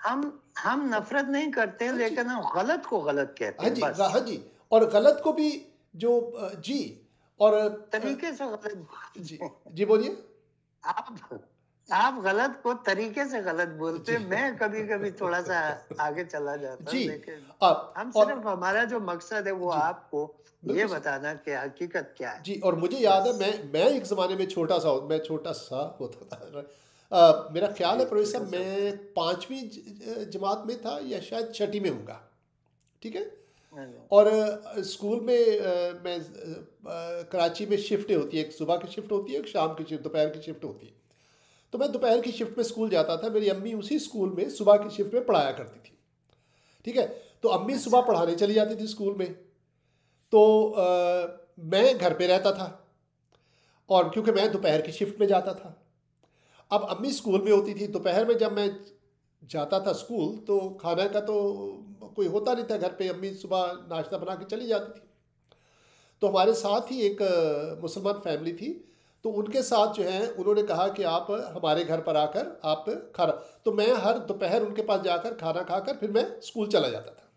B: हम नफरत नहीं करते,
A: हाँ जी,
B: लेकिन हम गलत को गलत कहते
A: हाँ
B: हैं
A: जी,
B: बस।
A: हाँ जी। और गलत को भी जो जी, और
B: तरीके से गलत
A: जी,
B: बोलते हैं।
A: जी बोलिए।
B: आप आप गलत को तरीके से गलत बोलते
A: जी
B: हैं। मैं कभी कभी थोड़ा सा आगे चला जाता
A: जी,
B: हूँ, लेकिन
A: आप
B: हम
A: और
B: सिर्फ, हमारा जो मकसद है वो
A: जी,
B: आपको ये
A: बिल्कुल सही।
B: बताना कि हकीकत क्या है,
A: जी, और मुझे याद है
B: बस।
A: मैं एक ज़माने में छोटा सा होता था। मेरा ख्याल
B: जी,
A: है प्रवेश
B: छोटा
A: साहब
B: सा।
A: मैं 5वीं जमात में था या शायद छठी में होऊंगा। ठीक है। और स्कूल में मैं कराची में शिफ्टें होती है, एक सुबह की शिफ्ट होती है, एक शाम की शिफ्ट, दोपहर की शिफ्ट होती है। तो मैं दोपहर की शिफ्ट में स्कूल जाता था। मेरी अम्मी उसी स्कूल में सुबह की शिफ्ट में पढ़ाया करती थी। ठीक है। तो अम्मी सुबह
B: अच्छा।
A: पढ़ाने चली जाती थी स्कूल में, तो मैं घर पे रहता था, और क्योंकि मैं दोपहर की शिफ्ट में जाता था। अब अम्मी स्कूल में होती थी, दोपहर में जब मैं जाता था स्कूल तो खाना का तो कोई होता नहीं था घर पे, अम्मी सुबह नाश्ता बना के चली जाती थी। तो हमारे साथ ही एक मुसलमान फैमिली थी, तो उनके साथ जो है उन्होंने कहा कि आप हमारे घर पर आकर आप खाना, तो मैं हर दोपहर उनके पास जाकर खाना खाकर फिर मैं स्कूल चला जाता था।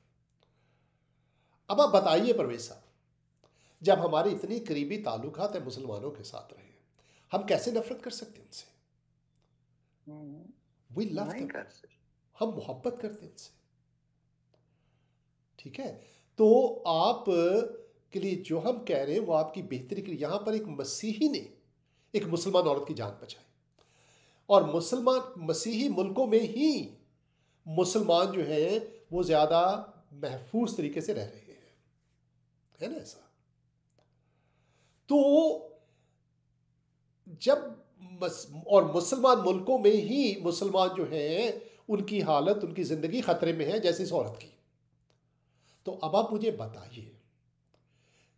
A: अब आप बताइए परवेज साहब, जब हमारी इतनी करीबी ताल्लुकात है मुसलमानों के साथ रहे, हम कैसे नफरत कर सकते हैं उनसे? वी लव
B: नहीं
A: देम,
B: कर सकते।
A: हम मोहब्बत करते हैं उनसे। ठीक है। तो आप के लिए जो हम कह रहे हैं वो आपकी बेहतरी के लिए, यहां पर एक मसीही ने एक मुसलमान औरत की जान बचाई, और मुसलमान मसीही मुल्कों में ही मुसलमान जो है वो ज़्यादा महफूज तरीके से रह रहे हैं, है ना ऐसा? तो जब और मुसलमान मुल्कों में ही मुसलमान जो हैं उनकी हालत, उनकी ज़िंदगी ख़तरे में है, जैसे इस औरत की। तो अब आप मुझे बताइए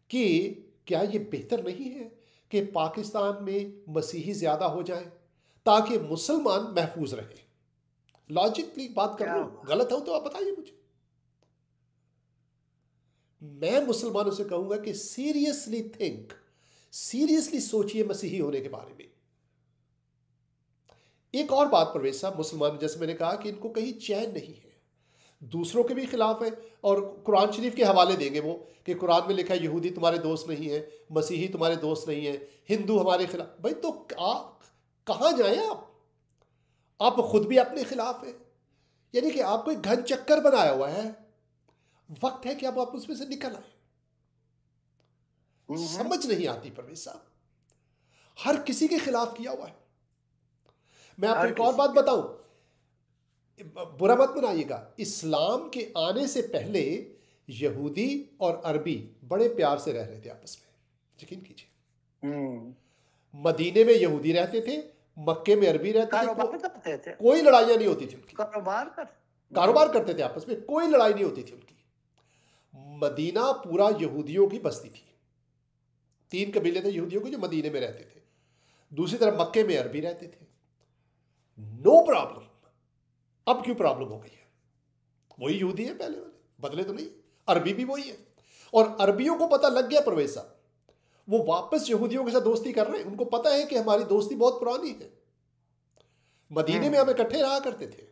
A: कि क्या ये बेहतर नहीं है कि पाकिस्तान में मसीही ज़्यादा हो जाए ताकि मुसलमान महफूज रहे? लॉजिकली बात कर
B: क्या
A: रहा हूँ,
B: हुआ?
A: गलत हो तो आप बताइए मुझे। मैं मुसलमानों से कहूंगा कि सीरियसली थिंक, सीरियसली सोचिए मसीही होने के बारे में। एक और बात परवेज साहब, मुसलमान जैसे मैंने कहा कि इनको कहीं चैन नहीं है, दूसरों के भी खिलाफ है। और कुरान शरीफ के हवाले देंगे वो कि कुरान में लिखा है यहूदी तुम्हारे दोस्त नहीं है, मसीही तुम्हारे दोस्त नहीं है, हिंदू हमारे खिलाफ। भाई तो कहाँ जाए आप खुद भी अपने खिलाफ है, यानी कि आपको एक घन चक्कर बनाया हुआ है। वक्त है कि अब आप उसमें से निकल आए।
B: हम्म।
A: समझ नहीं आती परवेज साहब, हर किसी के खिलाफ किया हुआ है। मैं आपको
B: हर
A: एक और
B: किसी
A: बात
B: के।
A: बताऊं, बुरा मत मनाइएगा, इस्लाम के आने से पहले यहूदी और अरबी बड़े प्यार से रह रहे थे आपस में, यकीन कीजिए।
B: हम्म।
A: मदीने में यहूदी रहते थे, मक्के में अरबी रहते थे,
B: कारोबार करते थे।
A: कोई लड़ाइयाँ नहीं होती थी उनकी।
B: कारोबार कर।
A: कारोबार करते थे आपस में, कोई लड़ाई नहीं होती थी उनकी। मदीना पूरा यहूदियों की बस्ती थी, 3 कबीले थे यहूदियों के जो मदीने में रहते थे, दूसरी तरफ मक्के में अरबी रहते थे। No problem. अब क्यों प्रॉब्लम हो गई है? वही यहूदी है पहले वाले, बदले तो नहीं, अरबी भी वही है। और अरबियों को पता लग गया परवेज साहब, वो वापस यहूदियों के साथ दोस्ती कर रहे हैं। उनको पता है कि हमारी दोस्ती बहुत पुरानी है, मदीने में हम
B: हम्म।
A: इकट्ठे रहा करते थे।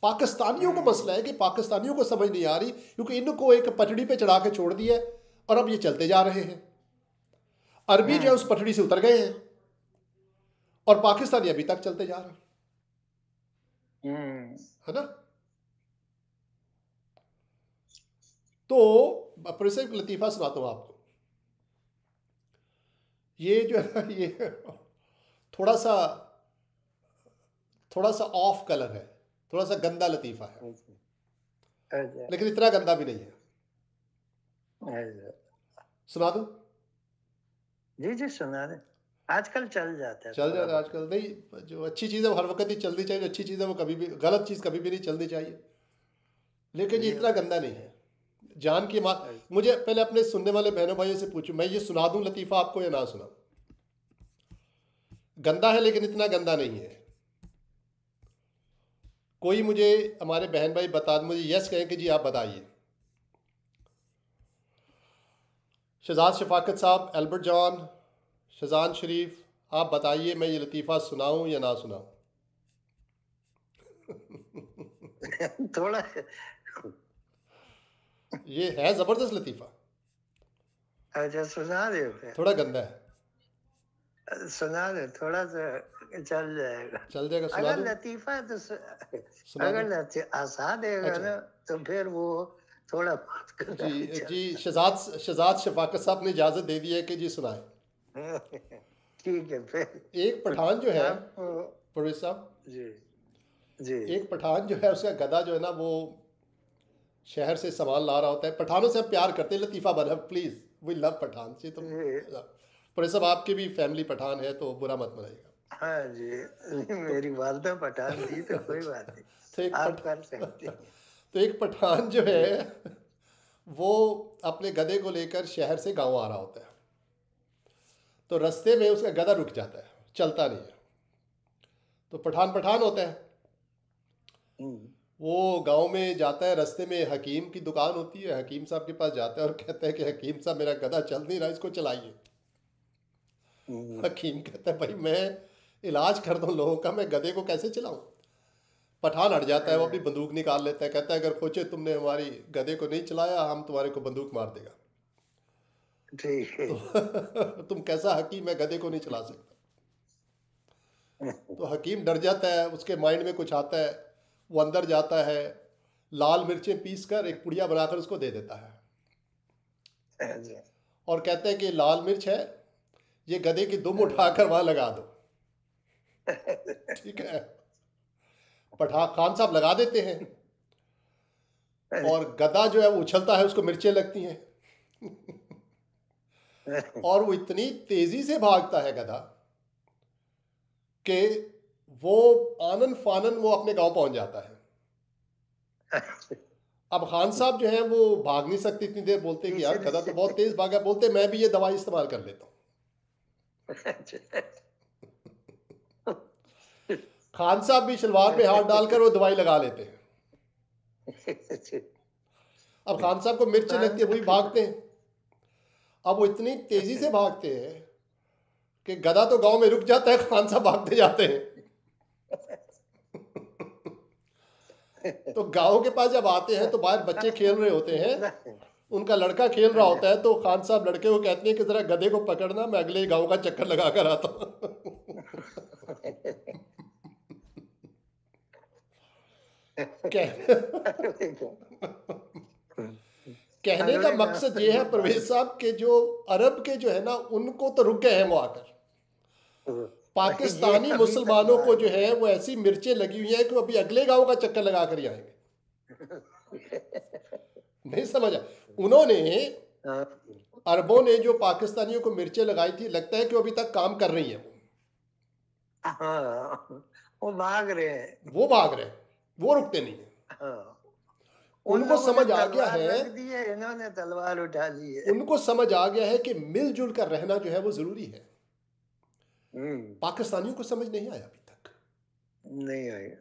A: पाकिस्तानियों को
B: हम्म।
A: मसला है कि पाकिस्तानियों को समझ नहीं आ रही, क्योंकि इनको एक पटड़ी पे चढ़ा के छोड़ दिया है और अब ये चलते जा रहे हैं। अरबी जो है उस
B: हम्म।
A: पटड़ी से उतर गए हैं और पाकिस्तानी अभी तक चलते जा रहे हैं,
B: हम्म।
A: है ना? तो फिर से एक लतीफ़ा सुनाता हूँ आपको। ये जो है ये थोड़ा सा थोड़ा सा ऑफ कलर है, थोड़ा सा गंदा लतीफ़ा है,
B: अच्छा
A: लेकिन इतना गंदा भी नहीं है।
B: अच्छा।
A: सुना दूं?
B: जी जी सुना दे, आजकल चल जाता है
A: चल
B: थोड़ा
A: जाता है
B: बहुत।
A: आजकल। नहीं, जो अच्छी चीज़ है वो हर वक्त ही चलनी चाहिए, जो अच्छी चीज़ है वो कभी भी, गलत चीज़ कभी भी नहीं चलनी चाहिए, लेकिन ये
B: ये
A: इतना
B: बात
A: गंदा नहीं
B: है।
A: है। जान की माँ, मुझे पहले अपने सुनने वाले बहनों भाइयों से पूछूं, मैं ये सुना दूं लतीफ़ा आपको या ना सुनाऊं? गंदा है लेकिन इतना गंदा नहीं है। कोई मुझे, हमारे बहन भाई बता, मुझे यस कहें कि जी आप बताइए। शहजाद शफाकत साहब, एल्बर्ट जॉन, शहजान शरीफ, आप बताइए मैं ये लतीफ़ा सुनाऊं या ना सुनाऊं?
B: थोड़ा
A: ये है ज़बरदस्त लतीफ़ा,
B: अच्छा सुना दे फिर,
A: थोड़ा गंदा है।
B: सुना दे थोड़ा सा, चल जाएगा।
A: चल जाएगा, सुना
B: अगर
A: दूं?
B: लतीफा है तो
A: सुना दूं?
B: अगर आसान देगा
A: अच्छा
B: ना तो फिर वो थोड़ा बहुत करना
A: जी,
B: भी
A: जी
B: चलता
A: शहजाद शफाकत साहब ने इजाज़त दे दी है कि जी सुनाएं।
B: है। ठीक है फिर
A: एक पठान जो है,
B: आपको।
A: परवेज साहब,
B: जी जी
A: एक पठान जो है उसका गधा जो है ना, वो शहर से सामान ला रहा होता है। पठानों से हम प्यार करते हैं, लतीफ़ा बना प्लीज़, वी लव पठान से तो।
B: जी।
A: परवेज साहब आपकी भी फैमिली पठान है तो बुरा मत मनाइएगा।
B: हाँ जी,
A: तो
B: मेरी वालदा पठान थी तो कोई बात नहीं,
A: तो एक
B: आप कर सकते हैं।
A: तो एक पठान जो
B: जी
A: है वो अपने गधे को लेकर शहर से गांव आ रहा होता है। तो रास्ते में उसका गधा रुक जाता है, चलता नहीं है। तो पठान पठान होता है,
B: हम्म,
A: वो गांव में जाता है, रास्ते में हकीम की दुकान होती है, हकीम साहब के पास जाता है और कहता है कि हकीम साहब मेरा गधा चल नहीं रहा, इसको चलाइए।
B: हम्म,
A: हकीम कहता है भाई मैं इलाज कर दूं लोगों का, मैं गधे को कैसे चलाऊं? पठान हट जाता है, वो अपनी बंदूक निकाल लेता है, कहता है अगर खोचे तुमने हमारी गधे को नहीं चलाया हम तुम्हारे को बंदूक मार देगा।
B: ठीक है।
A: तो तुम कैसा हकीम है, गधे को नहीं चला सकता। तो हकीम डर जाता है, उसके माइंड में कुछ आता है, वो अंदर जाता है, लाल मिर्चें पीस कर एक पुड़िया बनाकर उसको दे देता है
B: अच्छा,
A: और कहते हैं कि लाल मिर्च है, ये गधे की दुम उठाकर वहां लगा दो। ठीक है, पठान खान साहब लगा देते हैं और गधा जो है वो उछलता है, उसको मिर्चें लगती हैं और वो इतनी तेजी से भागता है गधा कि वो आनन फानन वो अपने गांव पहुंच जाता है। अब खान साहब जो है वो भाग नहीं सकते इतनी देर, बोलते कि यार
B: तीसरी
A: गधा तो
B: से
A: बहुत तेज भागा, बोलते मैं भी ये दवाई इस्तेमाल कर लेता हूँ। खान साहब भी शलवार में हाथ डालकर वो दवाई लगा लेते हैं। अब खान साहब को मिर्च लगती है, वही भागते हैं। अब वो इतनी तेजी से भागते हैं कि गधा तो गांव में रुक जाता है, खान साहब भागते जाते हैं। तो गांव के पास जब आते हैं तो बाहर बच्चे खेल रहे होते हैं, उनका लड़का खेल रहा होता है, तो खान साहब लड़के को कहते हैं कि जरा गधे को पकड़ना, मैं अगले गांव का चक्कर लगा कर आता हूँ। कहने का मकसद ये है परवेज साहब के जो अरब के जो है ना, उनको तो रुक गए हैं वो आकर। पाकिस्तानी
B: ये अभी तक
A: मुसलमानों को जो
B: बात
A: है वो ऐसी मिर्चें लगी हुई हैं कि वो अभी अगले गांव का चक्कर लगा कर ही आएंगे। नहीं समझा? उन्होंने,
B: हाँ,
A: अरबों ने जो पाकिस्तानियों को मिर्चें लगाई थी, लगता है कि वो अभी तक काम कर रही हैं।
B: हाँ, वो भाग रहे हैं।
A: वो भाग रहे हैं, वो रुकते नहीं हैं।
B: हाँ, उन
A: उनको
B: लोगों ने
A: समझ आ गया
B: तलवार
A: है,
B: रख दी है, इन्होंने तलवार उठा ली है।
A: उनको समझ आ गया है कि मिलजुल कर रहना जो है वो जरूरी है।
B: हम्म,
A: पाकिस्तानियों को समझ नहीं आया अभी तक।
B: नहीं आएगा,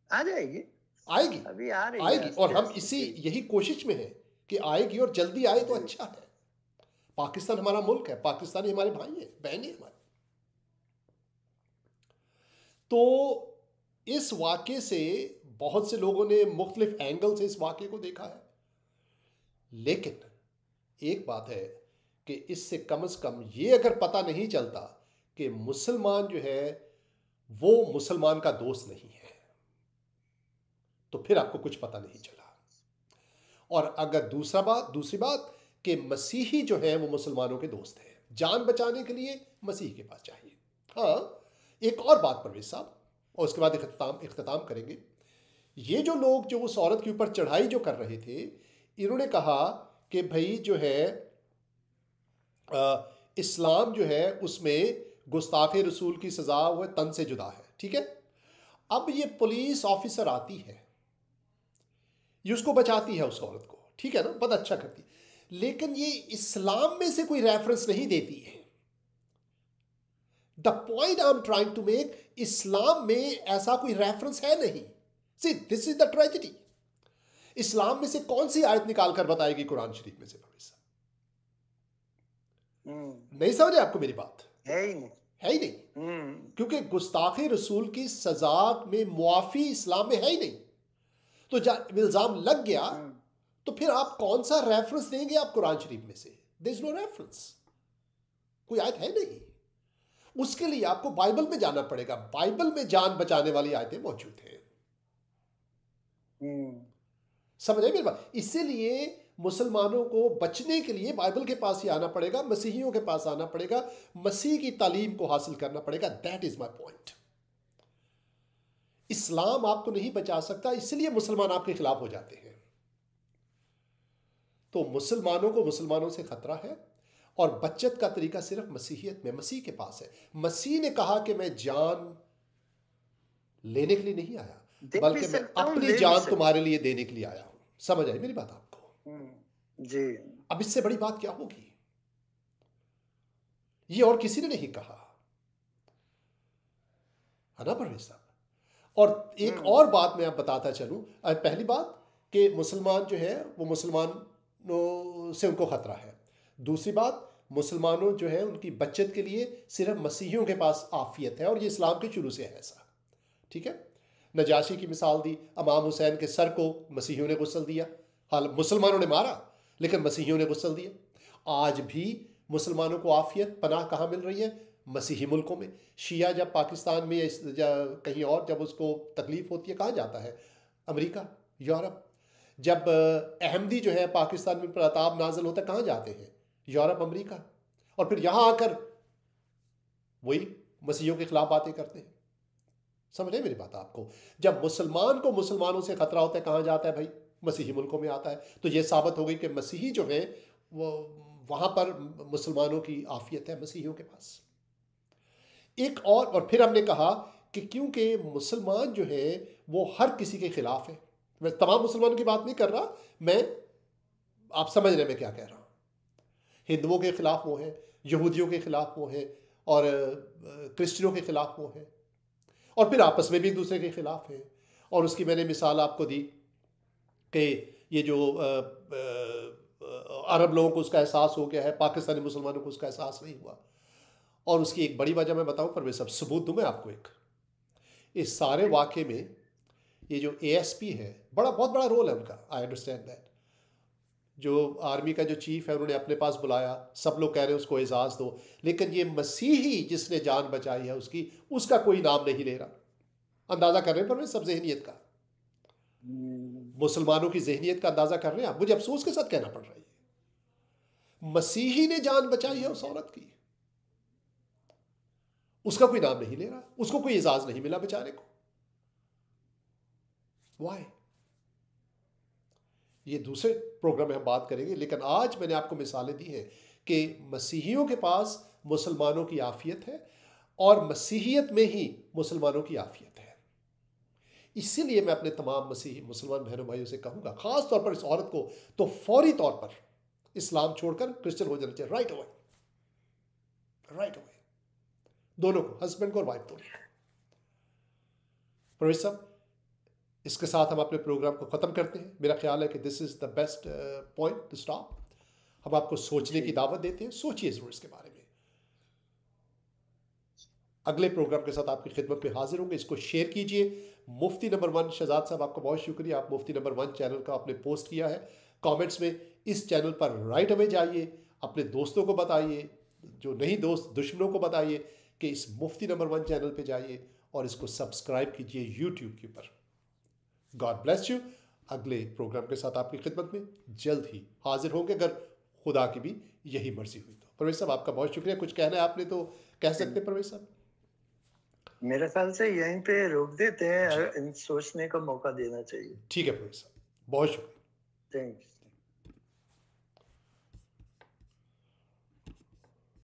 B: आ जाएगी,
A: आएगी,
B: अभी आ रही है
A: आएगी, और
B: आस्ते
A: हम
B: आस्ते।
A: इसी
B: जी
A: यही कोशिश में हैं कि आएगी, और जल्दी आए तो
B: जी
A: अच्छा है। पाकिस्तान हमारा मुल्क है, पाकिस्तानी हमारे भाई हैं, बहनें हैं हमारे। तो इस वाक़े से बहुत से लोगों ने मुख्तलिफ एंगल से इस वाक़े को देखा है, लेकिन एक बात है कि इससे कम से कम ये अगर पता नहीं चलता कि मुसलमान जो है वो मुसलमान का दोस्त नहीं है, तो फिर आपको कुछ पता नहीं चला। और अगर दूसरी बात कि मसीही जो है वो मुसलमानों के दोस्त है, जान बचाने के लिए मसीह के पास चाहिए। हाँ, एक और बात परवेज साहब, और उसके बाद इख्तिताम करेंगे। ये जो लोग जो उस औरत के ऊपर चढ़ाई जो कर रहे थे, इन्होंने कहा कि भाई जो है इस्लाम जो है उसमें गुस्ताख रसूल की सज़ा वो तन से जुदा है, ठीक है। अब ये पुलिस ऑफिसर आती है, ये उसको बचाती है उस औरत को, ठीक है ना, बहुत अच्छा करती, लेकिन ये इस्लाम में से कोई रेफरेंस नहीं देती है। The point I am trying to make, इस्लाम में ऐसा कोई रेफरेंस है नहीं। See this is the tragedy. इस्लाम में से कौन सी आयत निकाल कर बताएगी कुरान शरीफ में से? नहीं समझे आपको मेरी बात?
B: है ही नहीं,
A: है ही नहीं, क्योंकि गुस्ताखे रसूल की सजा में मुआफी इस्लाम में है ही नहीं। तो जब इल्जाम लग गया तो फिर आप कौन सा रेफरेंस देंगे आप कुरान शरीफ में से? देयर इज नो रेफरेंस, कोई आयत है नहीं। उसके लिए आपको बाइबल में जाना पड़ेगा। बाइबल में जान बचाने वाली आयतें मौजूद हैं। समझ आए मेरी बात? इसीलिए मुसलमानों को बचने के लिए बाइबल के पास ही आना पड़ेगा, मसीहियों के पास आना पड़ेगा, मसीह की तालीम को हासिल करना पड़ेगा। That is my point. इस्लाम आपको नहीं बचा सकता, इसलिए मुसलमान आपके खिलाफ हो जाते हैं। तो मुसलमानों को मुसलमानों से खतरा है, और बचत का तरीका सिर्फ मसीहियत में, मसीह के पास है। मसीह ने कहा कि मैं जान लेने के लिए नहीं आया, बल्कि मैं अपनी जान तुम्हारे लिए देने के लिए आया हूं। समझ आई मेरी बात आपको?
B: जी।
A: अब इससे बड़ी बात क्या होगी? ये और किसी ने नहीं कहा, है ना परवेज साहब? और एक और बात मैं आप बताता चलूं। पहली बात कि मुसलमान जो है वो मुसलमानों से उनको खतरा है। दूसरी बात, मुसलमानों जो है उनकी बचत के लिए सिर्फ मसीहियों के पास आफियत है, और ये इस्लाम के शुरू से है ऐसा, ठीक है। नजाशी की मिसाल दी, इमाम हुसैन के सर को मसीहियों ने गुस्ल दिया। हाल मुसलमानों ने मारा, लेकिन मसीहियों ने गुस्ल दिया। आज भी मुसलमानों को आफियत पनाह कहाँ मिल रही है? मसीही मुल्कों में। शिया जब पाकिस्तान में या कहीं और जब उसको तकलीफ होती है, कहाँ जाता है? America, Europe. जब अहमदी जो है पाकिस्तान में प्रताप नाजल होता है, कहाँ जाते हैं? Europe, America. और फिर यहाँ आकर वही मसीहियों के खिलाफ बातें करते हैं। समझ रहे मेरी बात आपको? जब मुसलमान को मुसलमानों से खतरा होता है, कहाँ जाता है भाई? मसीही मुल्कों में आता है। तो ये साबित हो गई कि मसीही जो है वो वहाँ पर मुसलमानों की आफियत है, मसीहियों के पास। एक और फिर हमने कहा कि क्योंकि मुसलमान जो है वो हर किसी के खिलाफ है। मैं तमाम मुसलमानों की बात नहीं कर रहा, मैं आप समझ रहे मैं क्या कह रहा हूँ। हिंदुओं के खिलाफ वो है, यहूदियों के खिलाफ वो है, और क्रिश्चियनों के खिलाफ वो है, और फिर आपस में भी एक दूसरे के खिलाफ है। और उसकी मैंने मिसाल आपको दी कि ये जो अरब लोगों को उसका एहसास हो गया है, पाकिस्तानी मुसलमानों को उसका एहसास नहीं हुआ। और उसकी एक बड़ी वजह मैं बताऊं, पर वे सब सबूत दूं मैं आपको एक। इस सारे वाक़े में ये जो ASP है, बहुत बड़ा रोल है उनका। I understand that. जो आर्मी का जो चीफ है उन्होंने अपने पास बुलाया, सब लोग कह रहे हैं उसको एजाज़ दो, लेकिन ये मसीही जिसने जान बचाई है उसका कोई नाम नहीं ले रहा। अंदाज़ा कर रहे हैं पर वे सब जहनीत का, मुसलमानों की जहनीत का अंदाज़ा कर रहे हैं आप? मुझे अफसोस के साथ कहना पड़ रहा है, मसीही ने जान बचाई है उस औरत की, उसका कोई नाम नहीं ले रहा, उसको कोई एजाज़ नहीं मिला बेचारे को। वाई? ये दूसरे प्रोग्राम में हम बात करेंगे, लेकिन आज मैंने आपको मिसालें दी हैं कि मसीहियों के पास मुसलमानों की आफियत है, और मसीहियत में ही मुसलमानों की आफियत है। इसीलिए मैं अपने तमाम मसीही मुसलमान बहनों भाइयों से कहूँगा, ख़ास तौर पर इस औरत को तो फौरी तौर पर इस्लाम छोड़कर क्रिश्चियन हो जाना चाहिए, राइट अवे, राइट अवे। दोनों को, हस्बैंड को और वाइफ दोनों को। प्रवेश साहब, इसके साथ हम अपने प्रोग्राम को ख़त्म करते हैं। मेरा ख्याल है कि this is the best point two stop. हम आपको सोचने की दावत देते हैं, सोचिए ज़रूर इसके बारे में। अगले प्रोग्राम के साथ आपकी खिदमत में हाजिर होंगे। इसको शेयर कीजिए। मुफ्ती नंबर 1 शहजाद साहब, आपका बहुत शुक्रिया। आप मुफ्ती नंबर 1 चैनल का आपने पोस्ट किया है कमेंट्स में। इस चैनल पर राइट अवे जाइए, अपने दोस्तों को बताइए, जो नहीं दोस्त दुश्मनों को बताइए कि इस मुफ्ती नंबर 1 चैनल पे जाइए और इसको सब्सक्राइब कीजिए यूट्यूब के ऊपर। God bless you. अगले प्रोग्राम के साथ आपकी खिदमत में जल्द ही हाजिर होंगे, अगर खुदा की भी यही मर्जी हुई तो। परवेज साहब, आपका बहुत शुक्रिया। कुछ कहना है आपने तो कह सकते हैं परवेज साहब।
B: मेरे ख्याल से यहीं पे रोक देते हैं,
A: जी,
B: सोचने का मौका देना चाहिए।
A: ठीक है प्रोफेसर साहब, बहुत शुक्रिया।
B: थैंक्स।